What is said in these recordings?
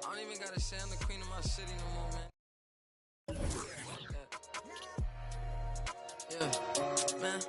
I don't even gotta say I'm the queen of my city no more, man. Yeah, man.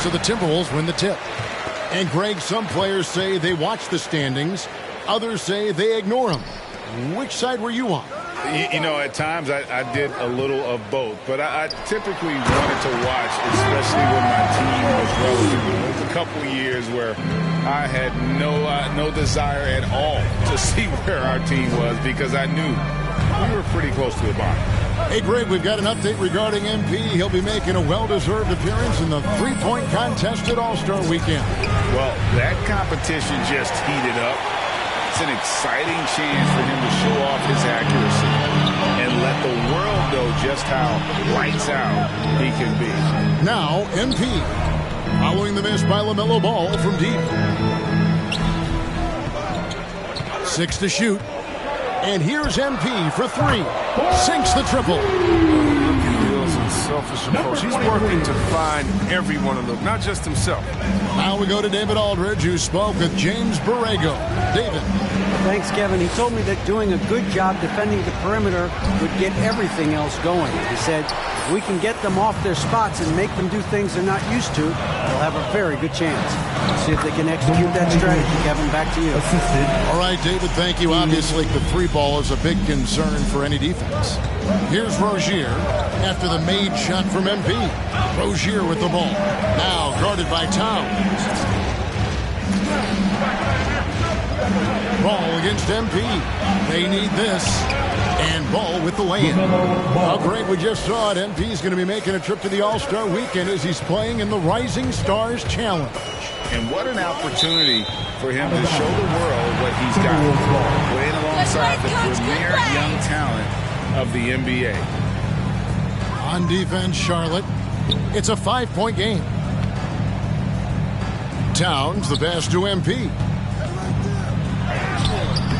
So the Timberwolves win the tip. And Greg, some players say they watch the standings. Others say they ignore them. Which side were you on? You know, at times I did a little of both, but I typically wanted to watch, especially when my team was relatively. There was a couple years where I had no desire at all to see where our team was because I knew we were pretty close to the bottom. Hey, Greg, we've got an update regarding MP. He'll be making a well-deserved appearance in the three-point contest at All-Star Weekend. Well, that competition just heated up. It's an exciting chance for him to show off his accuracy and let the world know just how lights out he can be. Now, MP, following the miss by LaMelo Ball from deep. 6 to shoot. And here's MP for 3. Sinks the triple. Look at Wilson's selfish approach. He's working to find everyone of them, not just himself. Now we go to David Aldridge, who spoke with James Borrego. David. Thanks, Kevin. He told me that doing a good job defending the perimeter would get everything else going. He said, if we can get them off their spots and make them do things they're not used to, they'll have a very good chance. Let's see if they can execute that strategy. Kevin, back to you. All right, David, thank you. Obviously, the three ball is a big concern for any defense. Here's Rozier after the made shot from MP. Rozier with the ball. Now guarded by Towns. Ball against MP. They need this. And Ball with the lay-in. How great we just saw it. MP's going to be making a trip to the All-Star Weekend as he's playing in the Rising Stars Challenge. And what an opportunity for him to show the world what he's got. Playing alongside the premier young talent of the NBA. On defense, Charlotte. It's a 5-point game. Towns, the pass to MP.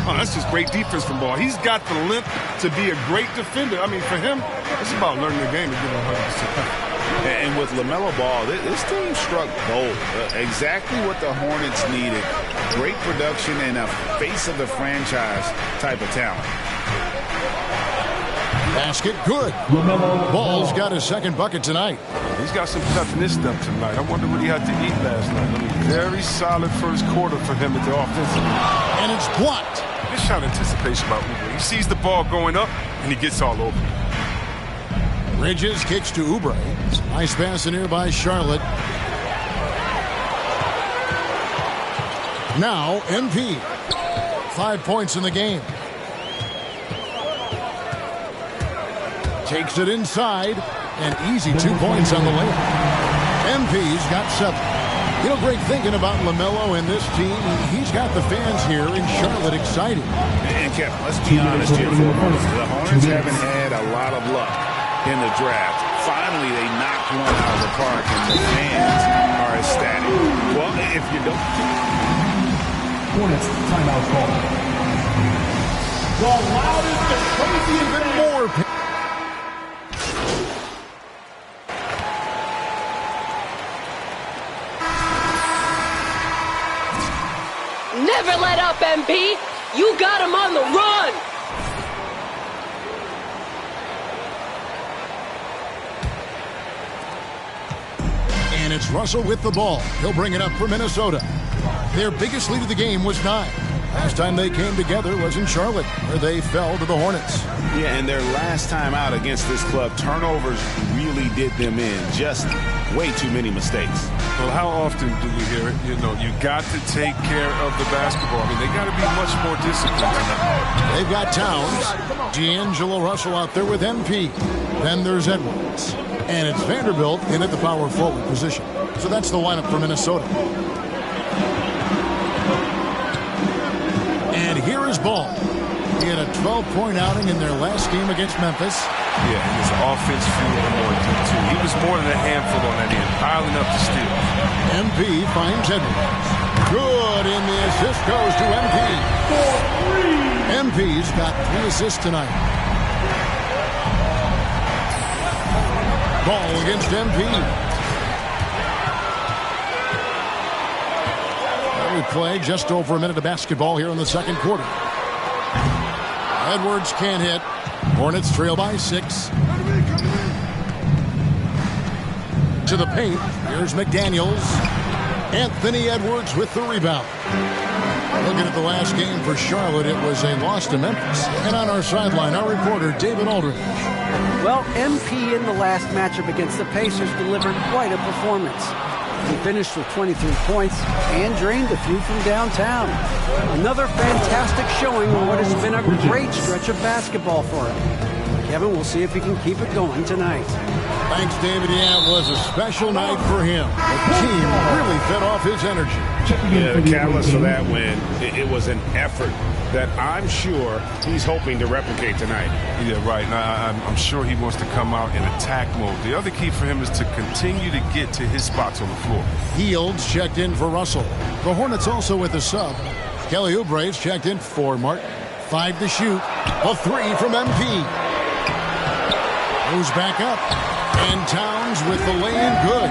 Oh, that's just great defense from Ball. He's got the limp to be a great defender. I mean, for him, it's about learning the game to get 100%. And with LaMelo Ball, this team struck gold. Exactly what the Hornets needed. Great production and a face of the franchise type of talent. Basket good. Ball's got his second bucket tonight. He's got some pep in his step tonight. I wonder what he had to eat last night. I mean, very solid first quarter for him at the offensive. And it's blocked. Good shot anticipation by Oubre. He sees the ball going up, and he gets all over it. Bridges kicks to Oubre. Nice pass in here by Charlotte. Now, MP. 5 points in the game. Takes it inside. And easy 2 points on the layup. MP's got 7. You know, Greg, thinking about LaMelo and this team, he's got the fans here in Charlotte excited. And Kevin, let's be honest here for a moment. The Hornets haven't had a lot of luck in the draft. Finally, they knocked one out of the park, and the fans are ecstatic. Well, if you don't... Hornets timeout call. The loudest and craziest Even more. Never let up, MP. You got him on the run. And it's Russell with the ball. He'll bring it up for Minnesota. Their biggest lead of the game was 9. Last time they came together was in Charlotte, where they fell to the Hornets. Yeah, and their last time out against this club, turnovers really did them in. Just way too many mistakes. Well, how often do we hear it? You know, you got to take care of the basketball. I mean, they got to be much more disciplined tonight. They've got Towns, D'Angelo Russell out there with MP. Then there's Edwards. And it's Vanderbilt in at the power forward position. So that's the lineup for Minnesota. And here is Ball. He had a 12-point outing in their last game against Memphis. Yeah, his offense fueled more too. He was more than a handful on that end, piling up the steals. MP finds Edwards. Good, and the assist goes to MP. MP's got 3 assists tonight. Ball against MP. We play just over a minute of basketball here in the second quarter. Edwards can't hit. Hornets trail by 6. To the paint. Here's McDaniels. Anthony Edwards with the rebound. Looking at the last game for Charlotte, it was a loss to Memphis. And on our sideline, our reporter, David Aldridge. Well, MP in the last matchup against the Pacers delivered quite a performance. He finished with 23 points and drained a few from downtown. Another fantastic showing in what has been a great stretch of basketball for him. Kevin, we'll see if he can keep it going tonight. Thanks, David. Yeah, it was a special night for him. The team really fed off his energy. Yeah, the catalyst for that win, it was an effort that I'm sure he's hoping to replicate tonight. Yeah, right. Now, I'm sure he wants to come out in attack mode. The other key for him is to continue to get to his spots on the floor. Fields checked in for Russell. The Hornets also with a sub. Kelly Oubre's checked in for Martin. 5 to shoot. A 3 from MP. Goes back up. And Towns with the lay-in good.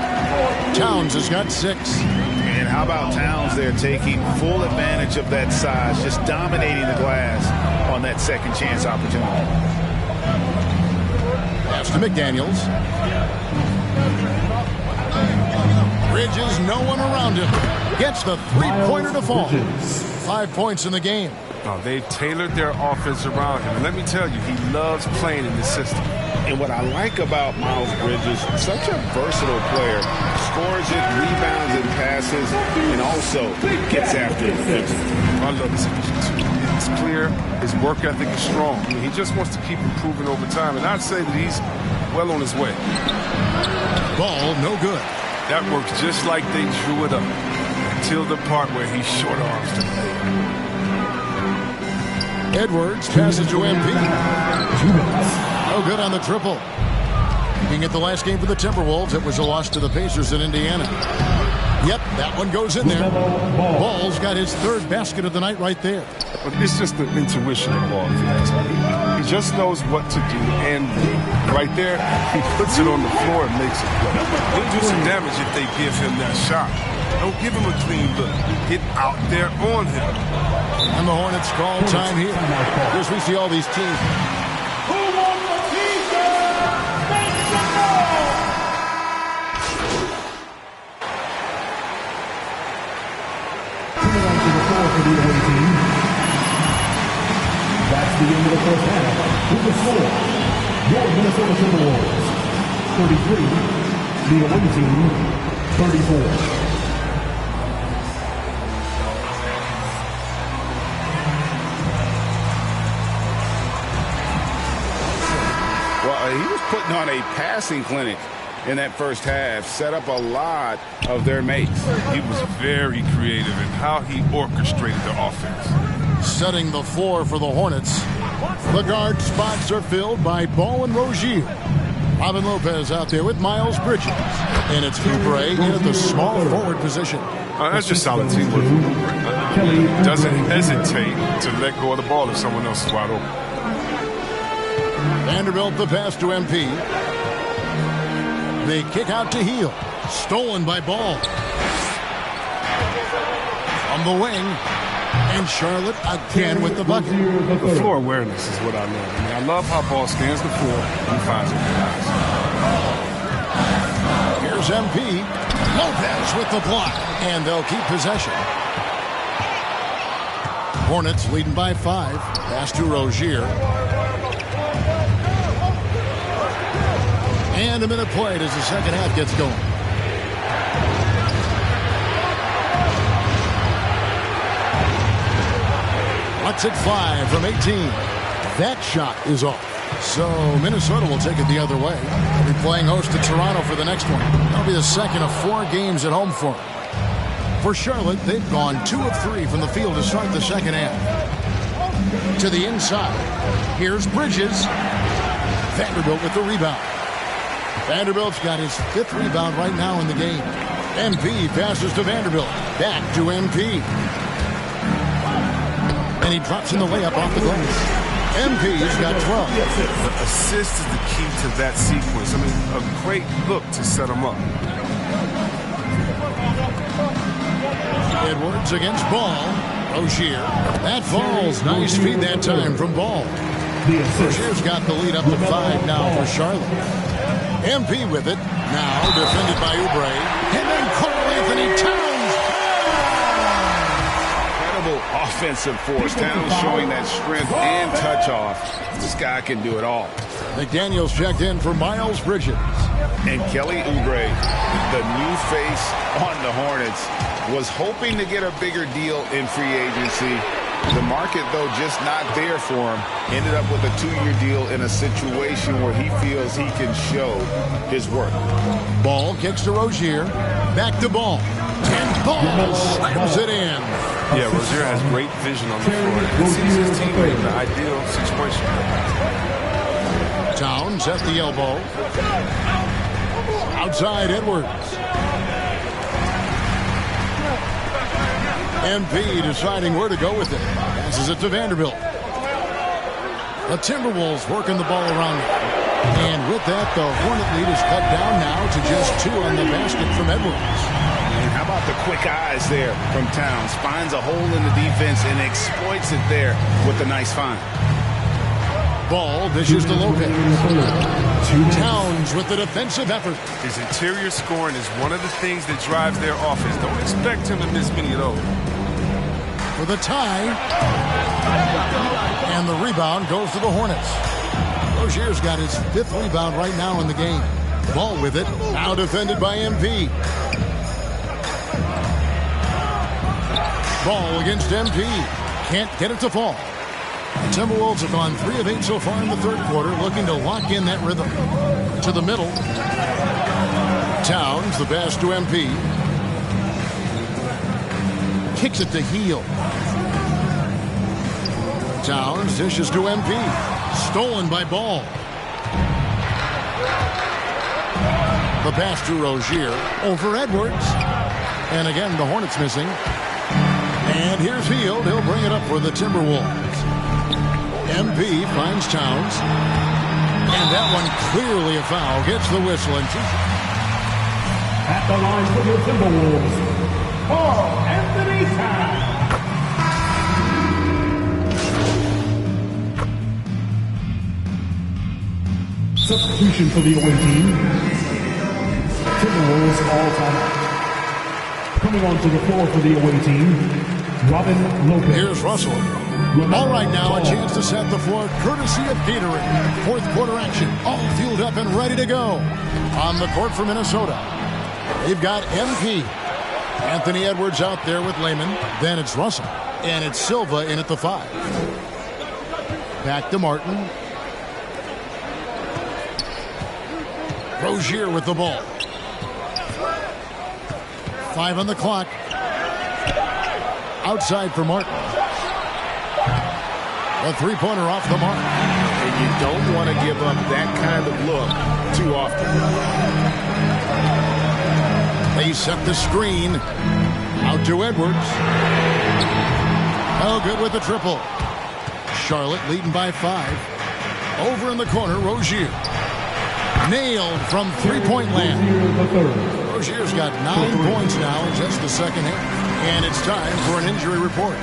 Towns has got 6. And how about Towns there taking full advantage of that size, just dominating the glass on that second chance opportunity. Pass to McDaniels. Bridges, no one around him. Gets the 3-pointer to fall. 5 points in the game. Oh, they've tailored their offense around him. And let me tell you, he loves playing in this system. And what I like about Miles Bridges, such a versatile player. Scores it, rebounds and passes, and also gets after it. I love his efficiency. It's clear. His work ethic is strong. I mean, he just wants to keep improving over time. And I'd say that he's well on his way. Ball, no good. That works just like they drew it up. Until the part where he short arms to the Edwards passes to MP. No good on the triple. Looking at the last game for the Timberwolves, it was a loss to the Pacers in Indiana. Yep, that one goes in there. Ball's got his 3rd basket of the night right there. But it's just the intuition of ball, if you ask me. He just knows what to do, and right there, he puts it on the floor and makes it go. He'll do some damage if they give him that shot. Don't give him a clean look. Get out there on him. And the Hornets call time here. As we see all these teams. Who wants a t-shirt? Make some noise! Coming on to the floor for the away team. That's the end of the first half. With the score, your Minnesota Timberwolves 33, the away team 34. He was putting on a passing clinic in that first half, set up a lot of their mates. He was very creative in how he orchestrated the offense. Setting the floor for the Hornets. The guard spots are filled by Ball and Rozier. Robin Lopez out there with Miles Bridges. And it's Oubre in at the small forward position. That's just solid teamwork. Doesn't hesitate to let go of the ball if someone else is wide open. Vanderbilt the pass to MP. They kick out to Hield. Stolen by Ball. On the wing. And Charlotte again with the bucket. The floor awareness is what I love. I mean, I love how Ball scans the floor and finds it. Here's MP. Lopez with the block. And they'll keep possession. Hornets leading by 5. Pass to Rozier. And a minute played as the second half gets going. Bucks at 5 from 18. That shot is off. So Minnesota will take it the other way. They'll be playing host to Toronto for the next one. That'll be the second of 4 games at home for them. For Charlotte, they've gone 2 of 3 from the field to start the second half. To the inside. Here's Bridges. Vanderbilt with the rebound. Vanderbilt's got his 5th rebound right now in the game. MP passes to Vanderbilt. Back to MP. And he drops in the layup off the glass. MP's got 12. The assist is the key to that sequence. I mean, a great look to set him up. Edwards against Ball. Rozier. That falls. Nice feed that time from Ball. Rozier's got the lead up to 5 now for Charlotte. MP with it. Now defended by Oubre. And then Karl-Anthony Towns. Incredible offensive force. Towns showing that strength and touch off. This guy can do it all. McDaniels checked in for Miles Bridges. And Kelly Oubre, the new face on the Hornets, was hoping to get a bigger deal in free agency. The market, though, just not there for him. Ended up with a 2-year deal in a situation where he feels he can show his work. Ball kicks to Rozier. Back to Ball. And Ball slams it in. Yeah, Rozier has great vision on the floor. He sees his teammate in the ideal situation. Towns at the elbow. Outside Edwards. MP deciding where to go with it. Passes it to Vanderbilt. The Timberwolves working the ball around. And with that, the Hornet lead is cut down now to just 2 on the basket from Edwards. And how about the quick eyes there from Towns? Finds a hole in the defense and exploits it there with a nice find. Ball dishes to Lopez. Towns with the defensive effort. His interior scoring is one of the things that drives their offense. Don't expect him to miss many of those. For the tie. And the rebound goes to the Hornets. Rozier's got his 5th rebound right now in the game. Ball with it. Now defended by MP. Ball against MP. Can't get it to fall. The Timberwolves have gone 3 of 8 so far in the 3rd quarter, looking to lock in that rhythm. To the middle. Towns, the pass to MP. Kicks it to Hield. Towns dishes to MP. Stolen by Ball. The pass to Rozier over Edwards. And again, the Hornets missing. And here's Hield. He'll bring it up for the Timberwolves. MP finds Towns. And that one clearly a foul. Gets the whistle. And at the line for the Timberwolves, Karl-Anthony Towns. Substitution for the away team. Timberwolves all time out. Coming onto the floor for the away team, Robin Lopez. Here's Russell. All right, now a chance to set the floor courtesy of Gatorade. 4th quarter action, all fueled up and ready to go. On the court for Minnesota, they've got MP. Anthony Edwards out there with Layman. Then it's Russell. And it's Silva in at the 5. Back to Martin. Rozier with the ball. 5 on the clock. Outside for Martin. A 3-pointer off the mark. And you don't want to give up that kind of look too often. They set the screen. Out to Edwards. Oh, good with the triple. Charlotte leading by 5. Over in the corner, Rozier. Nailed from three-point land. Rozier's got 9 points now in just the second half. And it's time for an injury report.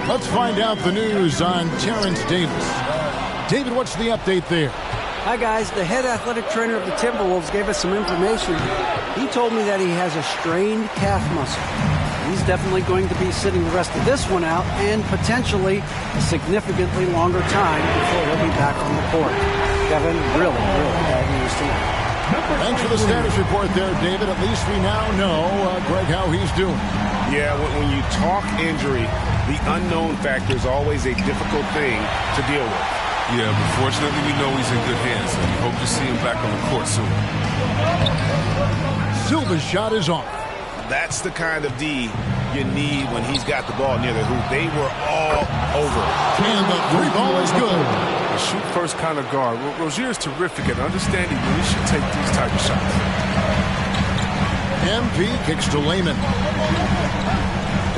Let's find out the news on Terrence Davis. David, what's the update there? Hi, guys. The head athletic trainer of the Timberwolves gave us some information. He told me that he has a strained calf muscle. He's definitely going to be sitting the rest of this one out and potentially a significantly longer time before he'll be back on the court. Kevin, really bad news tonight. Thanks for the status report there, David. At least we now know, Greg, how he's doing. Yeah, when you talk injury, the unknown factor is always a difficult thing to deal with. Yeah, but fortunately we know he's in good hands, and we hope to see him back on the court soon. Silva's shot is off. That's the kind of D you need when he's got the ball near the hoop. They were all over. And the three ball is good. A shoot-first kind of guard. Rozier is terrific at understanding when he should take these type of shots. MP kicks to Layman.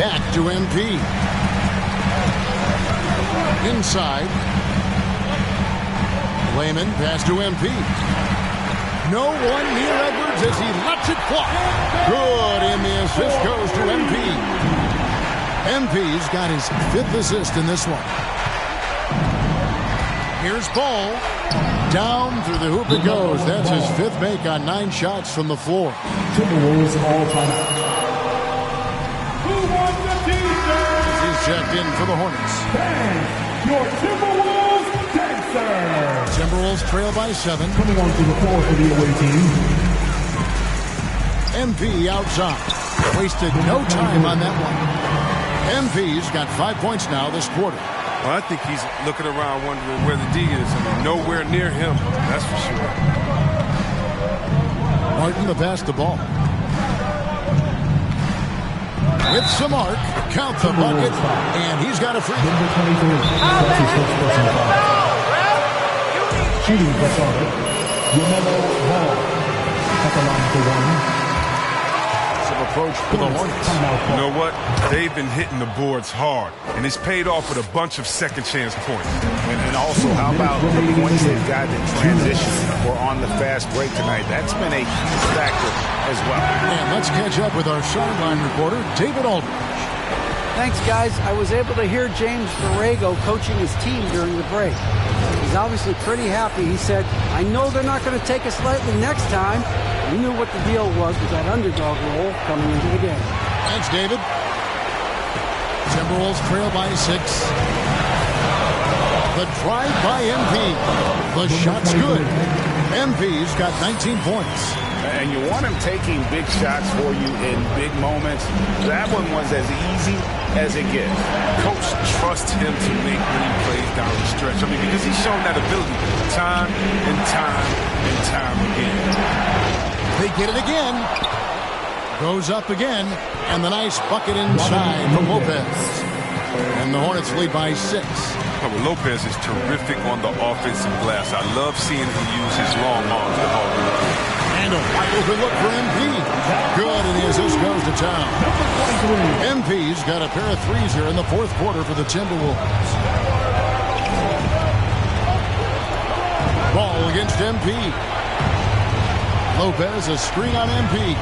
Back to MP. Inside. Layman pass to MP. No one near Edwards as he lets it fly. Good, and the assist goes to MP. MP's got his 5th assist in this one. Here's Ball. Down through the hoop it goes. That's his 5th make on 9 shots from the floor. Timberwolves all time. Who won the t-shirt? He's checked in for the Hornets. Bang! Your Timberwolves dancer! Timberwolves trail by 7. Coming onto the floor for the away team. MP outside. Wasted no time on that one. MP's got 5 points now this quarter. Well, I think he's looking around wondering where the D is. I mean, nowhere near him, that's for sure. Martin to pass the ball. With some arc, count the bucket, and he's got a free. Number 23. That's his first personal foul. Shooting for Charlotte. LaMelo Ball. At the line for 1. Approach for the Hornets. You know what? They've been hitting the boards hard, and it's paid off with a bunch of second chance points. And also, how about the points they've gotten in transition or on the fast break tonight? That's been a factor as well. And let's catch up with our sideline reporter, David Aldridge. Thanks, guys. I was able to hear James Borrego coaching his team during the break. He's obviously pretty happy. He said, I know they're not going to take us lightly next time. We knew what the deal was with that underdog role coming into the game. Thanks, David. Timberwolves trail by 6. The drive by MP. The shot's good. MP's got 19 points. And you want him taking big shots for you in big moments. That one was as easy as it gets. Coach trusts him to make winning plays down the stretch. I mean, because he's shown that ability time and time and time again. They get it again. Goes up again. And the nice bucket inside from Lopez. And the Hornets lead by 6. Well, Lopez is terrific on the offensive glass. I love seeing him use his long arms to haul the ball. And a wide open look for MP. Good, and the assist goes to town. MP's got a pair of threes here in the 4th quarter for the Timberwolves. Ball against MP. Lopez, a screen on MP.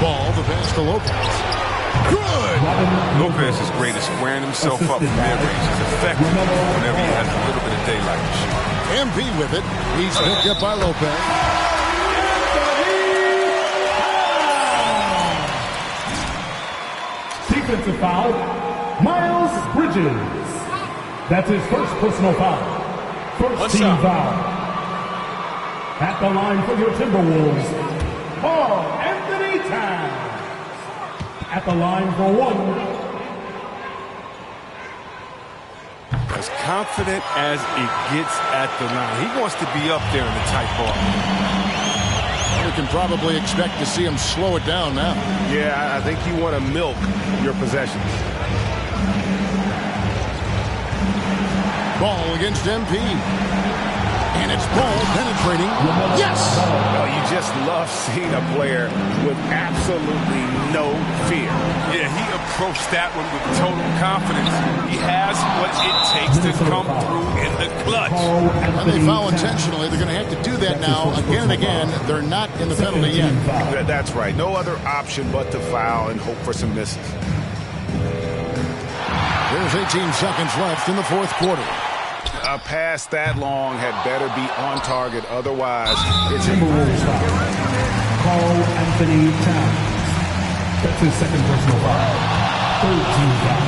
Ball, the pass to Lopez. Good! Lopez is great at squaring himself up from mid-range. He's effective whenever he has a little bit of daylight to shoot. MP with it. He's picked up by Lopez. Defensive foul, Miles Bridges. That's his first personal foul. First team foul. At the line for your Timberwolves, Karl Anthony Towns. At the line for 1. As confident as it gets at the line. He wants to be up there in the tight ball. We can probably expect to see him slow it down now. Yeah, I think you want to milk your possessions. Ball against MP. And it's ball penetrating. Yes! Oh, you just love seeing a player with absolutely no fear. Yeah, he approached that one with total confidence. He has what it takes to come through in the clutch. When they foul intentionally, they're going to have to do that now again and again. They're not in the penalty yet. That's right. No other option but to foul and hope for some misses. There's 18 seconds left in the fourth quarter. A pass that long had better be on target. Otherwise, it's a Carl Anthony Towns. That's his second personal foul. Third team foul.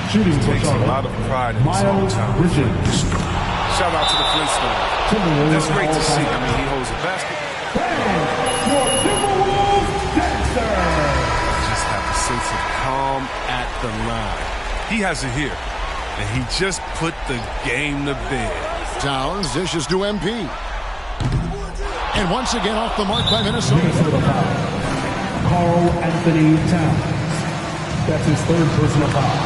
Shooting for Takes a lot of pride in his hometown. Bridges. Shout out to the Flintstones. That's great to see. I mean, he holds a basket. Your Timberwolves Dexter. Just have a sense of calm at the line. He has it here. And he just put the game to bed. Towns dishes to MP. And once again off the mark by Minnesota. Carl Anthony Towns. That's his third personal foul.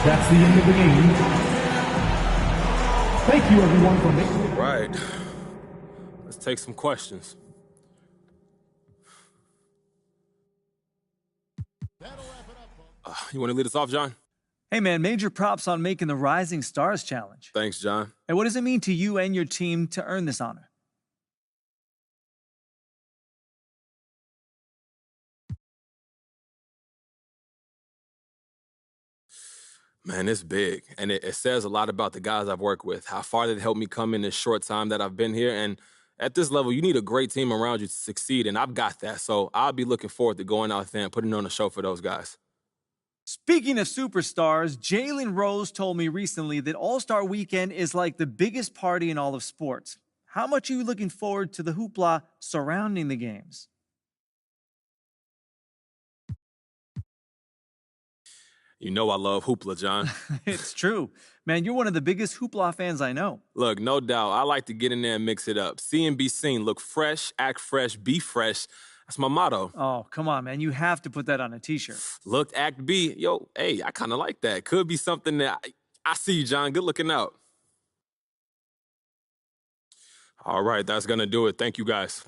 That's the end of the game. Thank you, everyone, for making it. Right. Let's take some questions. You want to lead us off, John? Hey, man, major props on making the Rising Stars Challenge. Thanks, John. And what does it mean to you and your team to earn this honor? Man, it's big. And it says a lot about the guys I've worked with, how far they've helped me come in this short time that I've been here. And at this level, you need a great team around you to succeed, and I've got that. So I'll be looking forward to going out there and putting on a show for those guys. Speaking of superstars, Jalen Rose told me recently that All-Star Weekend is like the biggest party in all of sports. How much are you looking forward to the hoopla surrounding the games? You know I love hoopla, John. It's true. Man, you're one of the biggest hoopla fans I know. Look, no doubt, I like to get in there and mix it up. See and be seen. Look fresh, act fresh, be fresh. That's my motto. Oh, come on, man. You have to put that on a T-shirt. Look, act, be. Yo, hey, I kind of like that. Could be something that I see you, John. Good looking out. All right, that's going to do it. Thank you, guys.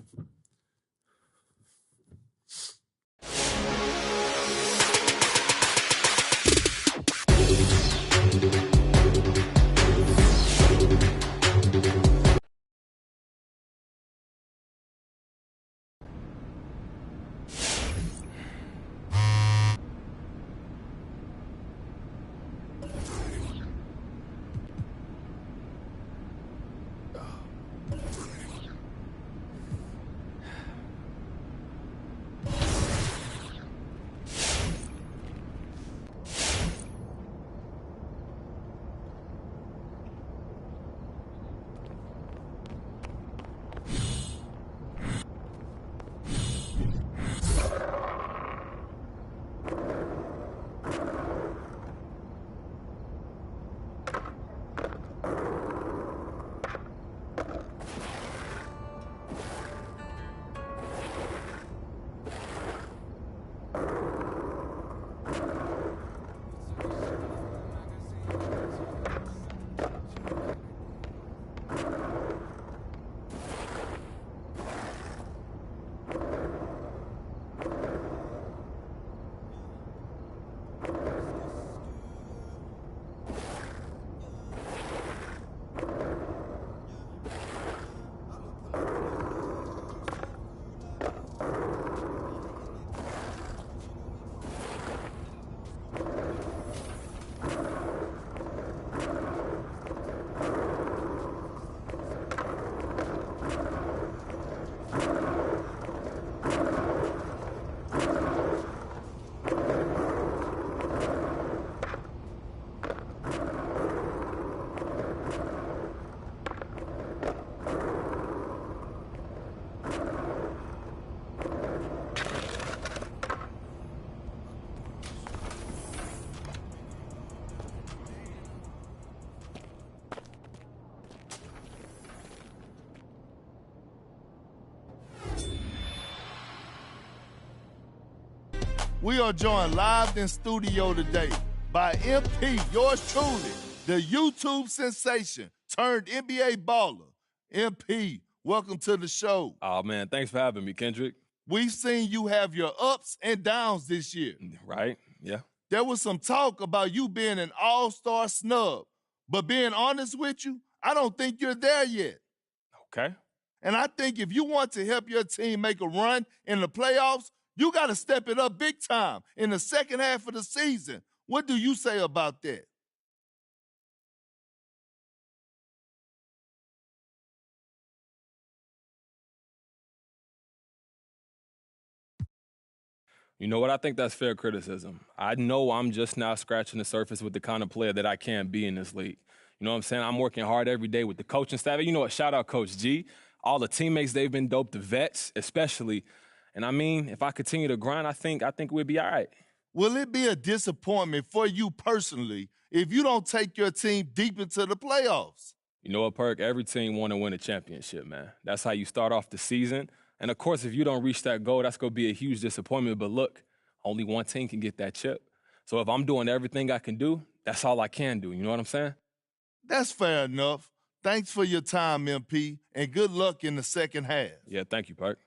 We are joined live in studio today by MP, yours truly, the YouTube sensation turned NBA baller. MP, welcome to the show. Oh, man, thanks for having me, Kendrick. We've seen you have your ups and downs this year. Right, yeah. There was some talk about you being an all-star snub, but being honest with you, I don't think you're there yet. Okay. And I think if you want to help your team make a run in the playoffs, you got to step it up big time in the second half of the season. What do you say about that? You know what? I think that's fair criticism. I know I'm just now scratching the surface with the kind of player that I can be in this league. You know what I'm saying? I'm working hard every day with the coaching staff. You know what? Shout out Coach G. All the teammates, they've been dope. The vets, especially. And I mean, if I continue to grind, I think we'll be all right. Will it be a disappointment for you personally if you don't take your team deep into the playoffs? You know what, Perk? Every team want to win a championship, man. That's how you start off the season. And, of course, if you don't reach that goal, that's going to be a huge disappointment. But, look, only one team can get that chip. So if I'm doing everything I can do, that's all I can do. You know what I'm saying? That's fair enough. Thanks for your time, MP, and good luck in the second half. Yeah, thank you, Perk.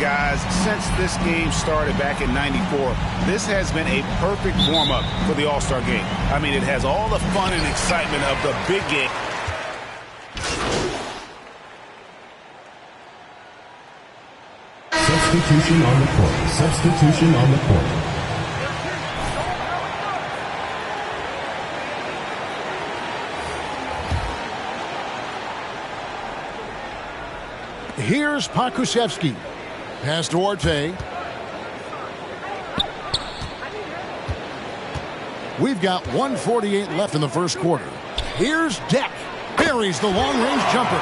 guys, since this game started back in '94, this has been a perfect warm-up for the All-Star game. I mean, it has all the fun and excitement of the big game. Substitution on the court. Substitution on the court. Here's Pokusevski. Pass to Orte. We've got 1:48 left in the first quarter. Here's Deck. Buries the long-range jumper.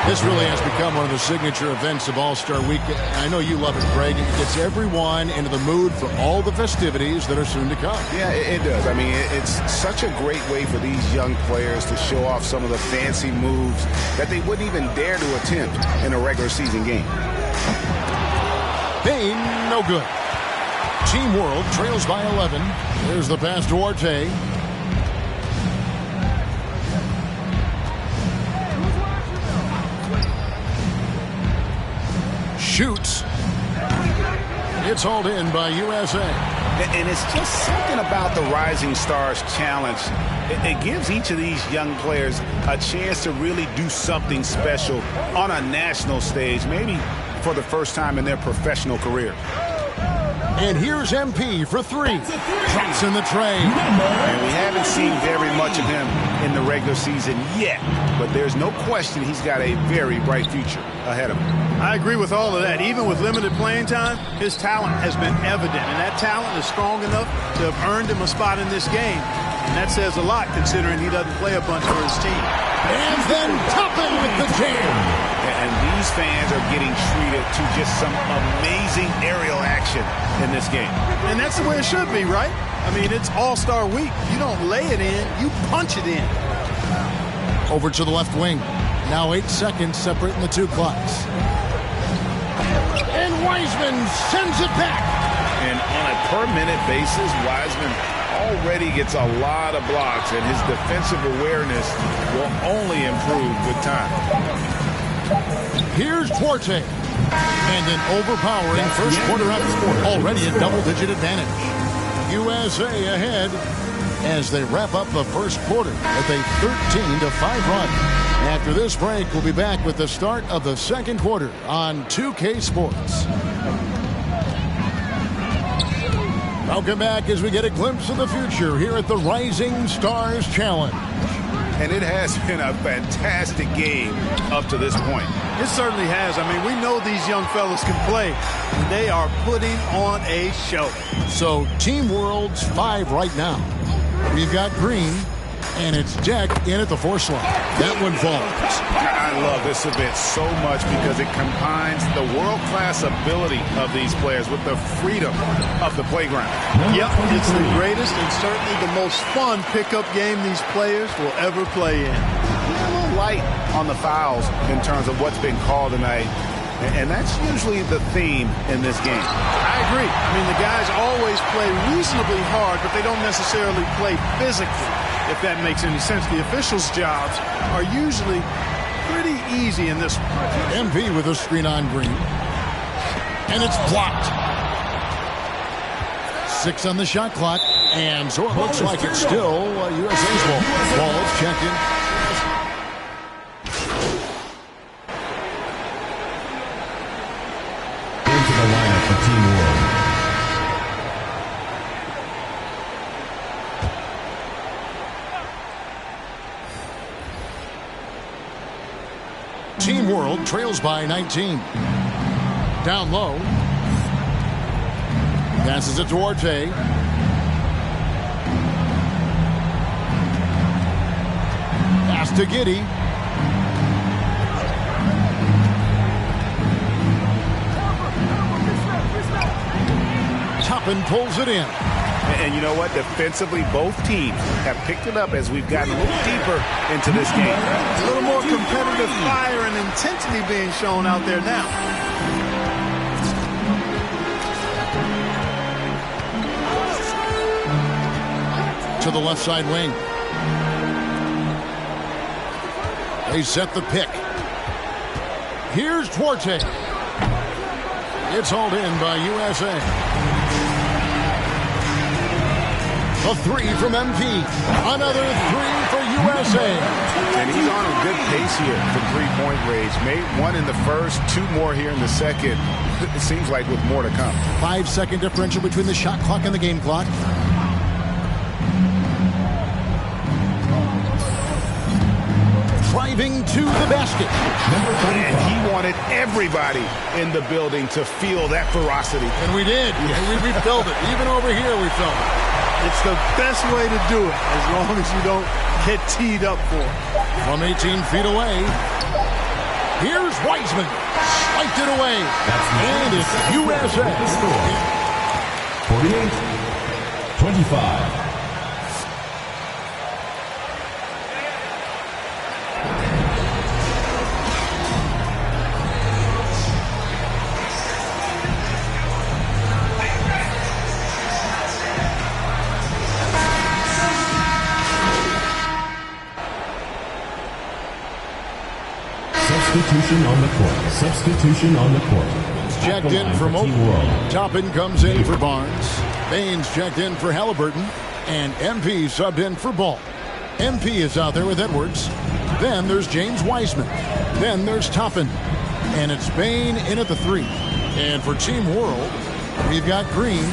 This really has become one of the signature events of All-Star Week. I know you love it, Greg. It gets everyone into the mood for all the festivities that are soon to come. Yeah, it does. I mean, it's such a great way for these young players to show off some of the fancy moves that they wouldn't even dare to attempt in a regular season game. Bain, no good. Team World trails by 11. There's the pass to Orte. Shoots. It's hauled in by USA. And it's just something about the Rising Stars Challenge. It gives each of these young players a chance to really do something special on a national stage, maybe for the first time in their professional career. And here's MP for three. Drops in the tray. And we haven't seen very much of him in the regular season yet, but there's no question he's got a very bright future ahead of him. I agree with all of that. Even with limited playing time, his talent has been evident, and that talent is strong enough to have earned him a spot in this game. And that says a lot considering he doesn't play a bunch for his team. And then Toppin with the jam. And these fans are getting treated to just some amazing aerial action in this game. And that's the way it should be, right? I mean, it's All-Star Week. You don't lay it in, you punch it in. Over to the left wing. Now 8 seconds separating the two clocks. And Wiseman sends it back. And on a per-minute basis, Wiseman already gets a lot of blocks, and his defensive awareness will only improve with time. Here's Duarte. And an overpowering first quarter effort. Already a double-digit advantage. USA ahead as they wrap up the first quarter with a 13-5 run. After this break, we'll be back with the start of the second quarter on 2K Sports. Welcome back as we get a glimpse of the future here at the Rising Stars Challenge. And it has been a fantastic game up to this point. It certainly has. I mean, we know these young fellas can play, and they are putting on a show. So, Team World's 5 right now. We've got Green, and it's Deck in at the 4 slot. That one falls. I love this event so much because it combines the world-class ability of these players with the freedom of the playground. Yep, it's the greatest and certainly the most fun pickup game these players will ever play in. A little light on the fouls in terms of what's been called tonight, and that's usually the theme in this game. I agree. I mean, the guys always play reasonably hard, but they don't necessarily play physically, if that makes any sense. The officials' jobs are usually pretty easy in this one. MP with a screen on Green. And it's blocked. 6 on the shot clock. And so it looks like it's still USA's ball. Ball is checked in. Into the lineup for Team World. Team World trails by 19. Down low. Passes it to Duarte. Pass to Giddey. Toppin pulls it in. And you know what? Defensively, both teams have picked it up as we've gotten a little deeper into this game. A little more competitive fire and intensity being shown out there now. To the left side wing. They set the pick. Here's Duarte. It's hauled in by USA. A three from MP. Another three for USA. And he's on a good pace here for three-point range. Made one in the first, two more here in the second. It seems like with more to come. 5-second differential between the shot clock and the game clock. Driving to the basket. And he wanted everybody in the building to feel that ferocity. And we did. We felt it. Even over here we felt it. It's the best way to do it, as long as you don't get teed up for it. From 18 feet away, here's Wiseman. Swiped it away. And it's USA. 48-25. Substitution on the court. Substitution on the court. Checked in for Mobley. Toppin comes in for Barnes. Baines checked in for Halliburton. And MP subbed in for Ball. MP is out there with Edwards. Then there's James Wiseman. Then there's Toppin. And it's Bane in at the three. And for Team World, we've got Green.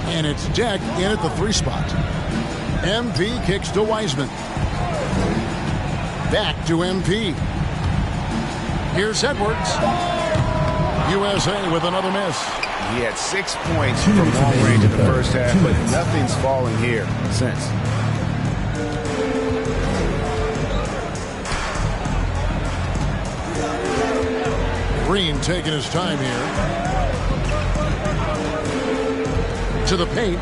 And it's Deck in at the three spot. MP kicks to Wiseman. Back to MP. Here's Edwards. USA with another miss. He had 6 points from long range in the first half, but nothing's falling here since. Green taking his time here. To the paint.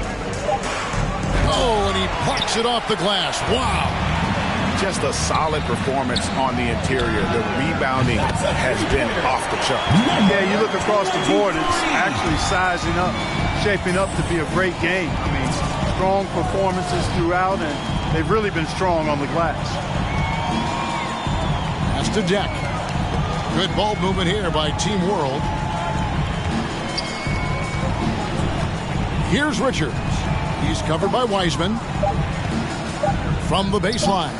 Oh, and he plucks it off the glass. Wow. Just a solid performance on the interior. The rebounding has been off the chart. Yeah, you look across the board, it's actually sizing up, shaping up to be a great game. I mean, strong performances throughout, and they've really been strong on the glass. That's to Deck. Good ball movement here by Team World. Here's Richards. He's covered by Wiseman. From the baseline.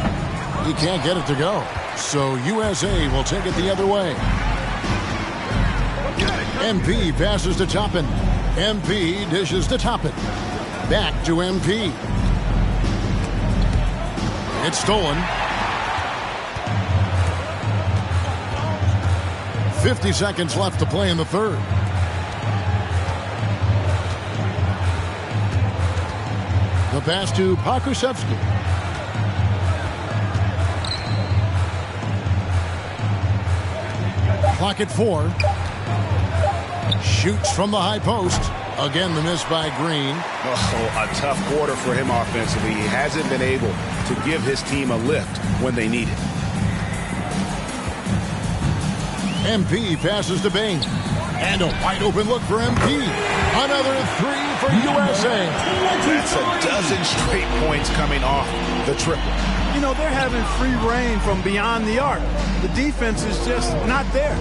He can't get it to go. So USA will take it the other way. MP passes to Toppin. MP dishes to Toppin. Back to MP. It's stolen. 50 seconds left to play in the third. The pass to Pokusevski. Clock at 4. Shoots from the high post. Again, the miss by Green. Oh, a tough quarter for him offensively. He hasn't been able to give his team a lift when they need it. MP passes to Bane. And a wide open look for MP. Another three for USA. That's a dozen straight points coming off the triple. You know, they're having free reign from beyond the arc. The defense is just not there.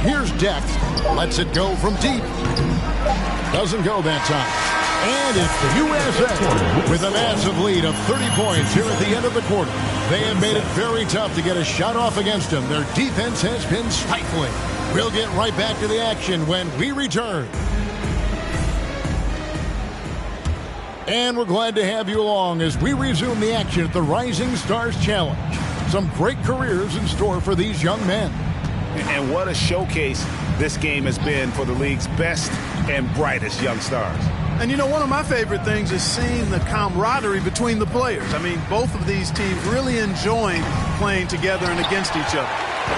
Here's Deck. Lets it go from deep. Doesn't go that time. And it's the USA with a massive lead of 30 points here at the end of the quarter. They have made it very tough to get a shot off against them. Their defense has been stifling. We'll get right back to the action when we return. And we're glad to have you along as we resume the action at the Rising Stars Challenge. Some great careers in store for these young men. And what a showcase this game has been for the league's best and brightest young stars. And you know, one of my favorite things is seeing the camaraderie between the players. I mean, both of these teams really enjoying playing together and against each other.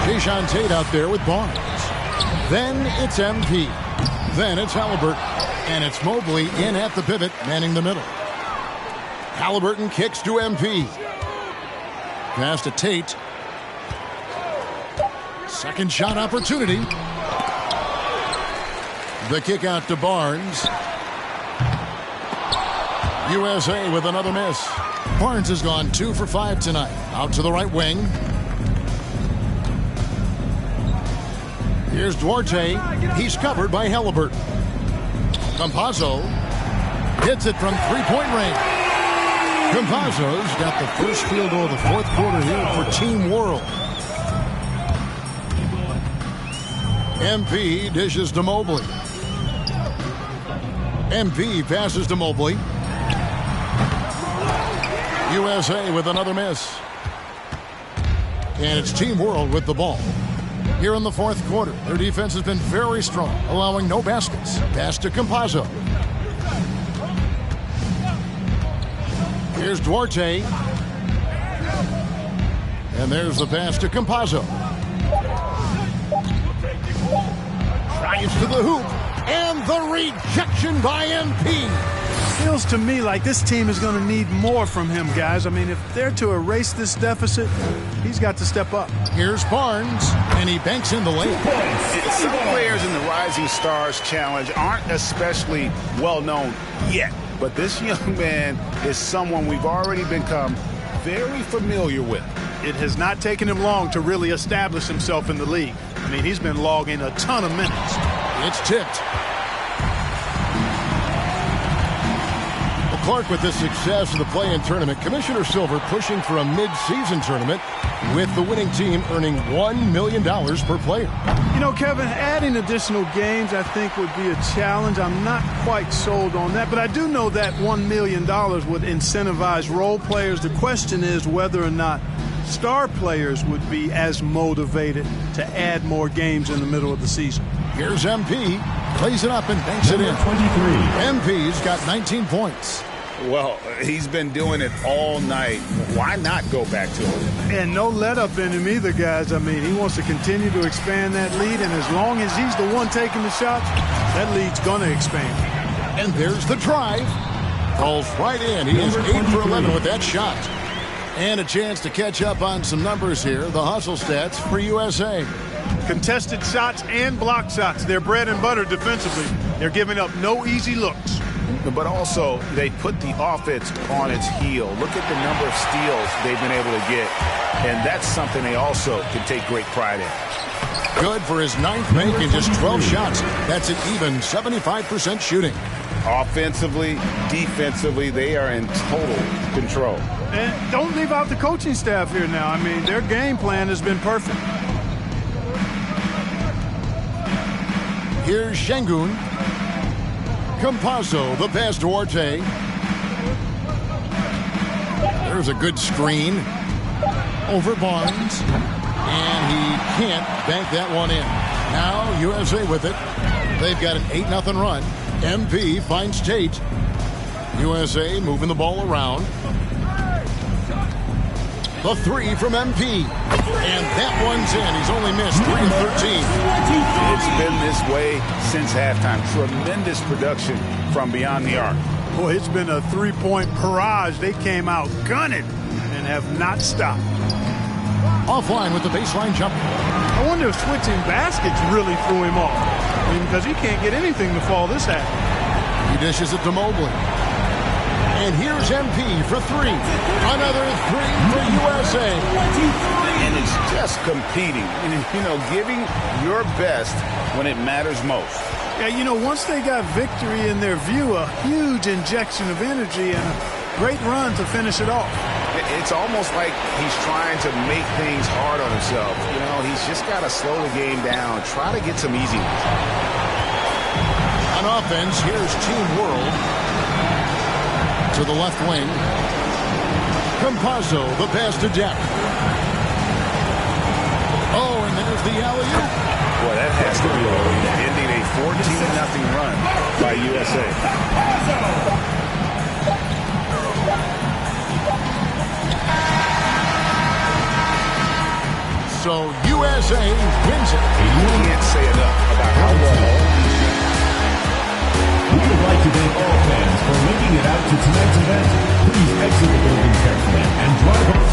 Jae'Sean Tate out there with Barnes. Then it's MP. Then it's Halliburton. And it's Mobley in at the pivot, manning the middle. Halliburton kicks to MP. Pass to Tate. Second shot opportunity. The kick out to Barnes. USA with another miss. Barnes has gone 2 for 5 tonight. Out to the right wing. Here's Duarte. He's covered by Halliburton. Campazzo hits it from three-point range. Campazzo's got the first field goal of the fourth quarter here for Team World. MP dishes to Mobley. MP passes to Mobley. USA with another miss. And it's Team World with the ball. Here in the fourth quarter, their defense has been very strong, allowing no baskets. Pass to Campazzo. Here's Duarte. And there's the pass to Campazzo. Drives to the hoop. And the rejection by MP. Feels to me like this team is going to need more from him, guys. I mean, if they're to erase this deficit, he's got to step up. Here's Barnes, and he banks in the layup. Some players in the Rising Stars Challenge aren't especially well-known yet, but this young man is someone we've already become very familiar with. It has not taken him long to really establish himself in the league. I mean, he's been logging a ton of minutes. It's tipped. Clark, with the success of the play-in tournament, Commissioner Silver pushing for a mid-season tournament with the winning team earning $1 million per player. You know, Kevin, adding additional games I think would be a challenge. I'm not quite sold on that, but I do know that $1 million would incentivize role players. The question is whether or not star players would be as motivated to add more games in the middle of the season. Here's MP, plays it up and banks it in. 23. MP's got 19 points. Well, he's been doing it all night. Why not go back to it? And no let-up in him either, guys. I mean, he wants to continue to expand that lead, and as long as he's the one taking the shots, that lead's going to expand. And there's the drive. Falls right in. He is 8 for 11 with that shot. And a chance to catch up on some numbers here. The hustle stats for USA. Contested shots and block shots. They're bread and butter defensively. They're giving up no easy looks. But also, they put the offense on its heel. Look at the number of steals they've been able to get. And that's something they also can take great pride in. Good for his ninth make in just 12 shots. That's an even 75% shooting. Offensively, defensively, they are in total control. And don't leave out the coaching staff here now. I mean, their game plan has been perfect. Here's Şengün. Campazzo, the pass to Duarte. There's a good screen. Over Barnes. And he can't bank that one in. Now USA with it. They've got an 8-0 run. MP finds Tate. USA moving the ball around. The three from MP. And that one's in. He's only missed 3 of 13. It's been this way since halftime. Tremendous production from beyond the arc. Boy, it's been a three-point barrage. They came out gunning and have not stopped. Offline with the baseline jump. I wonder if switching baskets really threw him off. I mean, because he can't get anything to fall this half. He dishes it to Mobley. And here's MP for three. Another three for USA. And it's just competing. And, you know, giving your best when it matters most. Yeah, you know, once they got victory in their view, a huge injection of energy and a great run to finish it off. It's almost like he's trying to make things hard on himself. You know, he's just got to slow the game down, try to get some easy ones. On offense, here's Team World. To the left wing. Campazzo, the pass to Deck. Oh, and there's the alley-oop. Boy, that has to be ending a 14-0 run by USA. So USA wins it. You can't say enough about how well. We would like to thank all fans for making it out to tonight's event. Please exit the building carefully and drive on.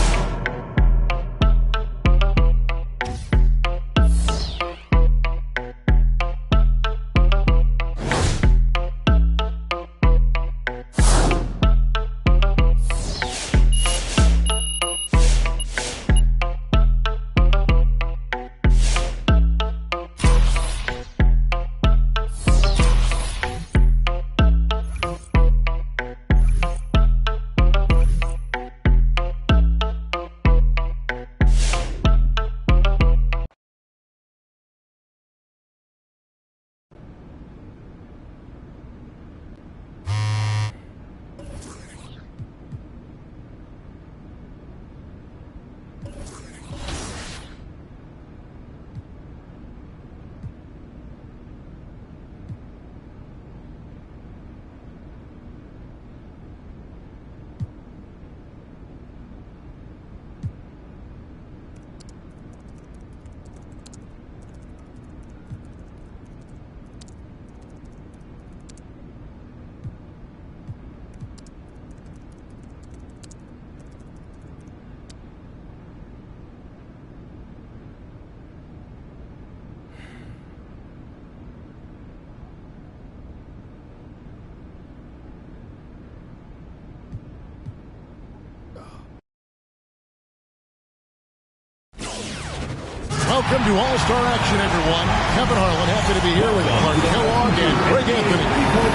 Welcome to All-Star Action, everyone. Kevin Harlan, happy to be here with Clark Kellogg and Greg Anthony.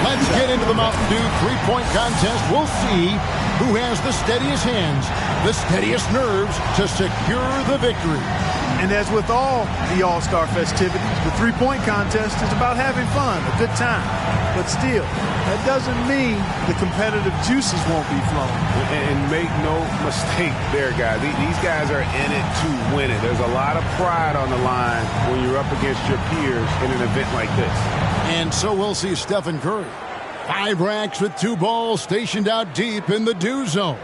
Let's get into the Mountain Dew three-point contest. We'll see who has the steadiest hands, the steadiest nerves to secure the victory. And as with all the All-Star festivities, the three-point contest is about having fun, a good time. But still, that doesn't mean the competitive juices won't be flowing. And make no mistake there, guys. These guys are in it to win it. There's a lot of pride on the line when you're up against your peers in an event like this. And so we'll see Stephen Curry. 5 racks with 2 balls stationed out deep in the Dew zone.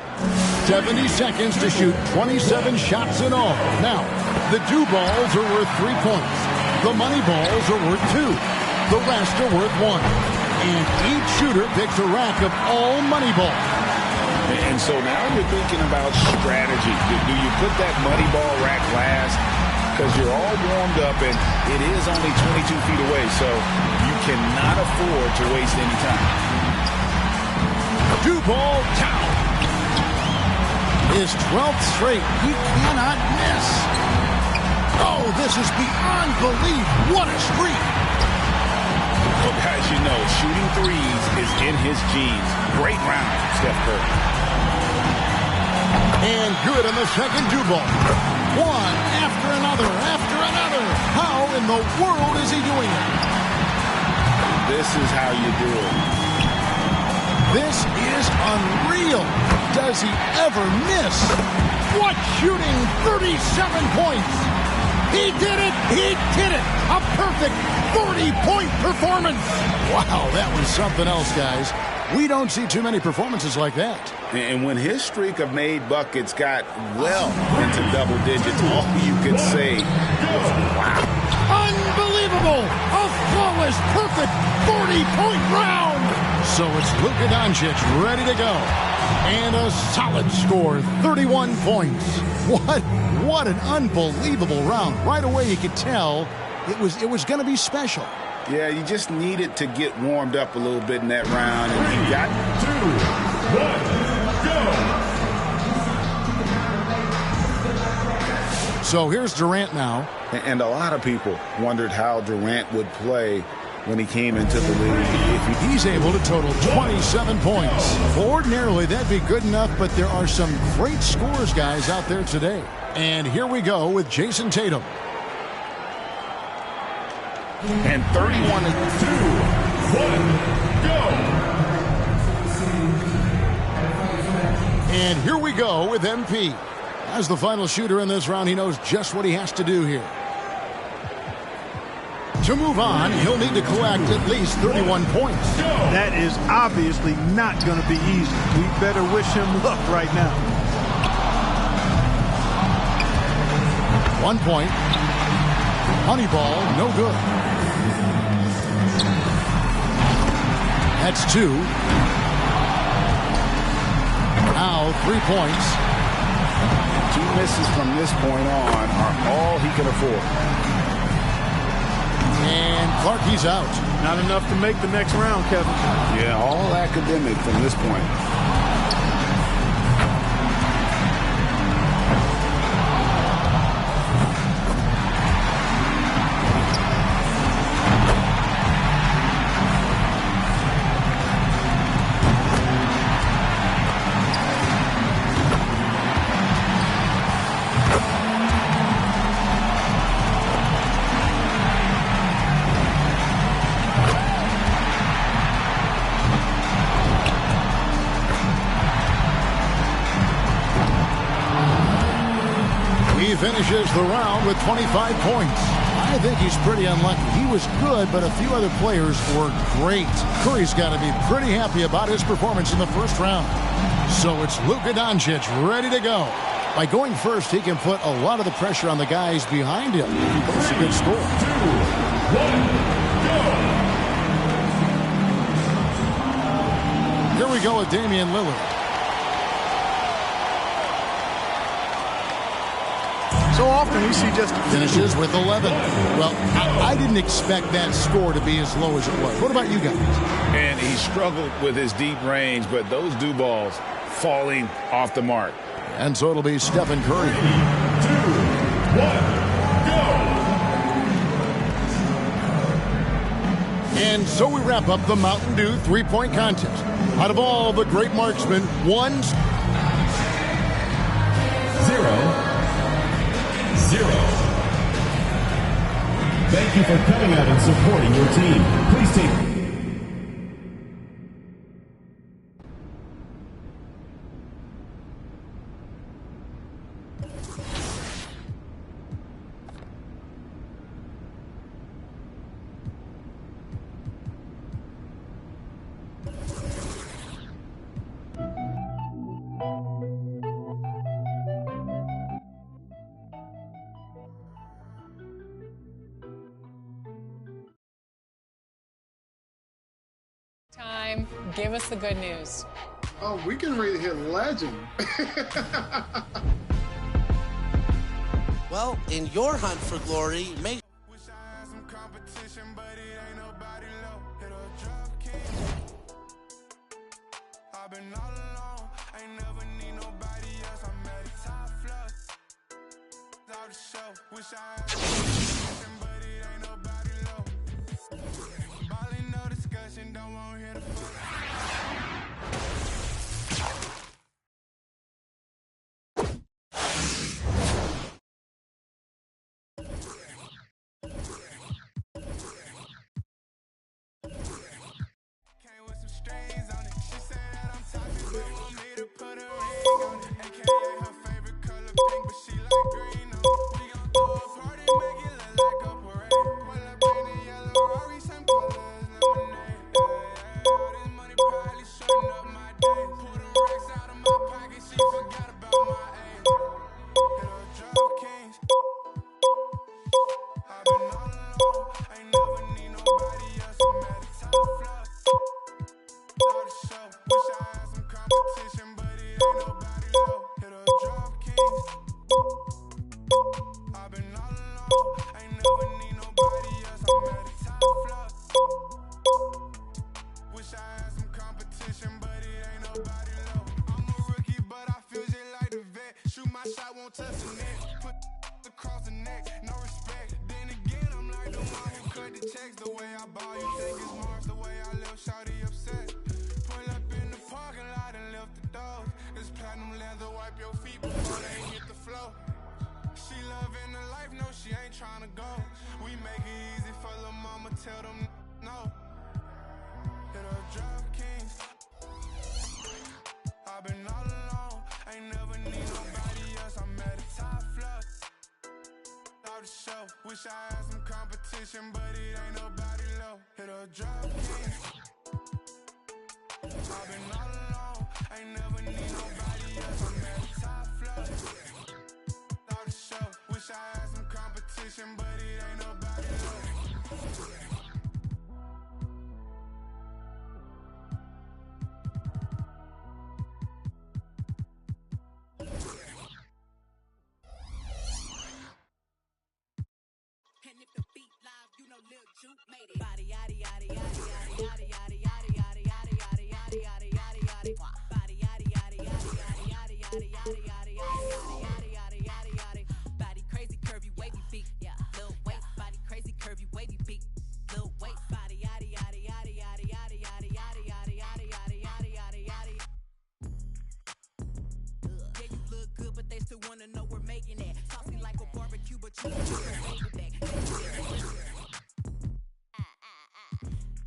70 seconds to shoot 27 shots in all. Now, the Dew balls are worth 3 points. The money balls are worth 2. The rest are worth 1. And each shooter picks a rack of all money balls. And so now you're thinking about strategy. Do you put that money ball rack last? Because you're all warmed up and it is only 22 feet away, so you cannot afford to waste any time. Dew ball down. His 12th straight. He cannot miss. Oh, this is beyond belief. What a streak. Well, guys, you know, shooting threes is in his genes. Great round, Steph Curry. And good on the second Dew ball. One after another, after another. How in the world is he doing it? This is how you do it. This is unreal. Does he ever miss? What shooting? 37 points. He did it. He did it. A perfect 40-point performance. Wow, that was something else, guys. We don't see too many performances like that. And when his streak of made buckets got well into double digits, all you could say was, wow. Unbelievable. A flawless, perfect 40-point round. So it's Luka Doncic ready to go. And a solid score, 31 points. What an unbelievable round. Right away you could tell it was going to be special. Yeah, you just needed to get warmed up a little bit in that round, and he got 2, 1, go. So here's Durant now. And a lot of people wondered how Durant would play when he came into the league. He's able to total 27 points. Ordinarily, that'd be good enough, but there are some great scores, guys, out there today. And here we go with Jason Tatum. And 31 2, 1, go. And here we go with MP. As the final shooter in this round, he knows just what he has to do here. To move on, he'll need to collect at least 31 points. That is obviously not going to be easy. We better wish him luck right now. 1 point. Money ball, no good. That's 2. Now 3 points. 2 misses from this point on are all he can afford. And Clark, he's out. Not enough to make the next round, Kevin. Yeah, all academic from this point. He finishes the round with 25 points. I think he's pretty unlucky. He was good, but a few other players were great. Curry's got to be pretty happy about his performance in the first round. So it's Luka Doncic ready to go. By going first, he can put a lot of the pressure on the guys behind him. That's a good score. 2, 1, go. Here we go with Damian Lillard. So often we see just finishes with 11. Well, I didn't expect that score to be as low as it was. What about you guys? And he struggled with his deep range, but those Dew balls falling off the mark. And so it'll be Stephen Curry. 3, 2, 1, go! And so we wrap up the Mountain Dew three-point contest. Out of all the great marksmen, 1-0. 0-0. Thank you for coming out and supporting your team. Please take Time. Give us the good news. Oh, we can read hit legend. Well, in your hunt for glory, make I've been all alone, ain't never need nobody else. I'm at the top floor. Out the show, wish I had something, but it ain't nobody low. Ballin', no discussion, don't want to hear the fuck. Came with some strings on it. She said that I'm talking, but want me to put a ring on it. AKA her favorite color pink, but she like green on it. We gon' throw a party, make it look like a parade. Pull up in a yellow Rari, same color as lemonade. All this money probably shorten up my days. Pull them racks out of my pocket, she forgot about my age. Hit her drop kings. I've been all alone, ain't never need nobody else. I'm at the top floor. All the show, wish I had some competition, but it ain't nobody low. Hit her drop kings. I've been all alone, ain't never need nobody else. I'm at the top floor. Wish I had some competition, but it ain't nobody low. I'm a rookie, but I feel just like the vet. Shoot my shot, won't touch the net. Put across the neck, no respect. Then again, I'm like the one who cut the checks. The way I ball, you think it's Mars. The way I live, shawty upset. Pull up in the parking lot and lift the doors. This platinum leather, wipe your feet before they hit the floor. She loving the life, no, she ain't tryna go. We make it easy for the mama, tell them no. Hit her drop kings. I've been all alone, ain't never need nobody else. I'm at the top floor. Out the show, wish I had some competition, but it ain't nobody low. Hit her drop kings. I've been all alone, ain't never need nobody else. I'm at the top floor. Out the show, wish I had some competition, but it ain't nobody low. And if the beat live, you know Lil Juke made it. Body yaddy yaddy yaddy yaddy yaddy yaddy yaddy yaddy yaddy yaddy yaddy yaddy yaddy yaddy. Body yaddy yaddy yaddy yaddy yaddy yaddy yaddy yaddy yaddy yaddy yaddy yaddy. Body crazy curvy wavy feet, yeah. Lil waist, body crazy curvy wavy feet. Lil waist, body yaddy yaddy yaddy yaddy yaddy yaddy yaddy yaddy yaddy yaddy yaddy yaddy. Yeah, you look good, but they still wanna know we're making it. Saucy like a barbecue, but you don't baby back.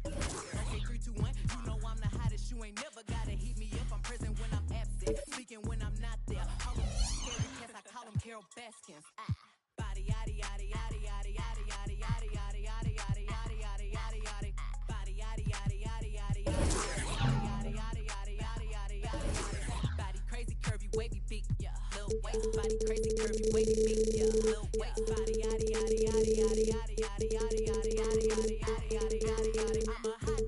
Okay, 3, 2, 1. You know I'm the hottest. You ain't never gotta heat me up. I'm present when I'm absent, speaking when I'm not there. Call them scary cats, I call them Carol Baskins. Body yaddy yaddy yaddy yaddy yaddy yaddy yaddy yaddy yaddy yaddy yaddy yaddy yaddy yaddy. Body yaddy yaddy yaddy yaddy yaddy yaddy yaddy yaddy yaddy yaddy yaddy. Body crazy curvy wavy feet, yeah. Lil waist, body crazy curvy wavy feet, yeah. Lil waist, body yaddy yaddy yaddy yaddy yaddy yaddy yaddy yaddy yaddy yaddy yaddy yaddy yaddy. I'm a hot.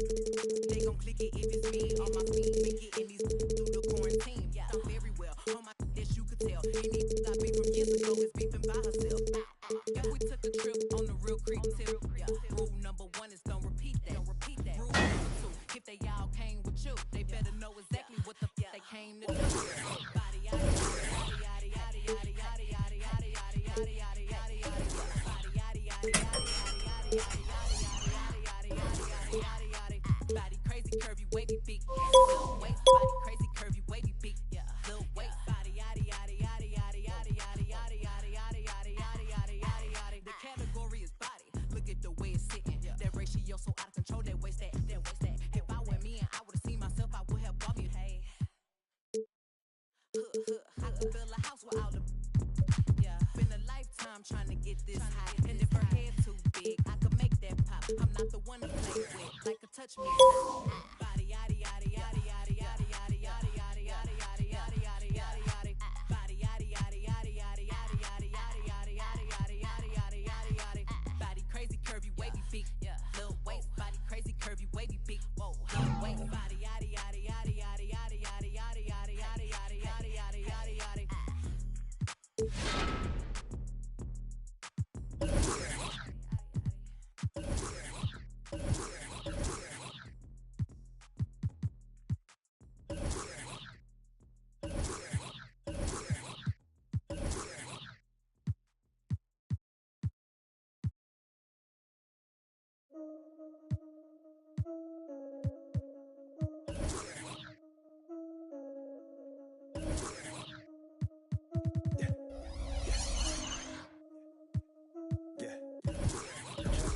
They gon' click it if it's me. On my feet, been getting these through the quarantine. Yeah, I'm very well. On my dish, you could tell. Any I beat from years ago is beefing. Body crazy, curvy, wavy feet. Little waist, body crazy, curvy, wavy feet. Whoa, little waist, body, yaddy, yaddy, yaddy, yaddy, yaddy, yaddy, yaddy, yaddy, yaddy, yaddy, yaddy, yaddy, yaddy,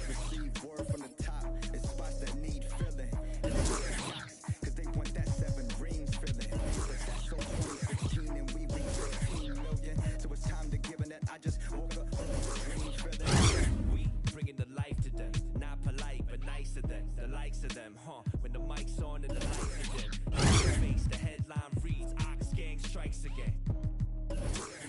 Receive word from the top. It's spots that need filling. And they want the knocks, cause they want that 7 rings filling. But that's on 2016 and we reached 15 million. So it's time to give it that. I just woke up from a dream feeling. We bringing the life to them. Not polite, but nice to them. The likes of them, huh? When the mic's on and the lights are dim. Face, the headline reads, Ox Gang strikes again. And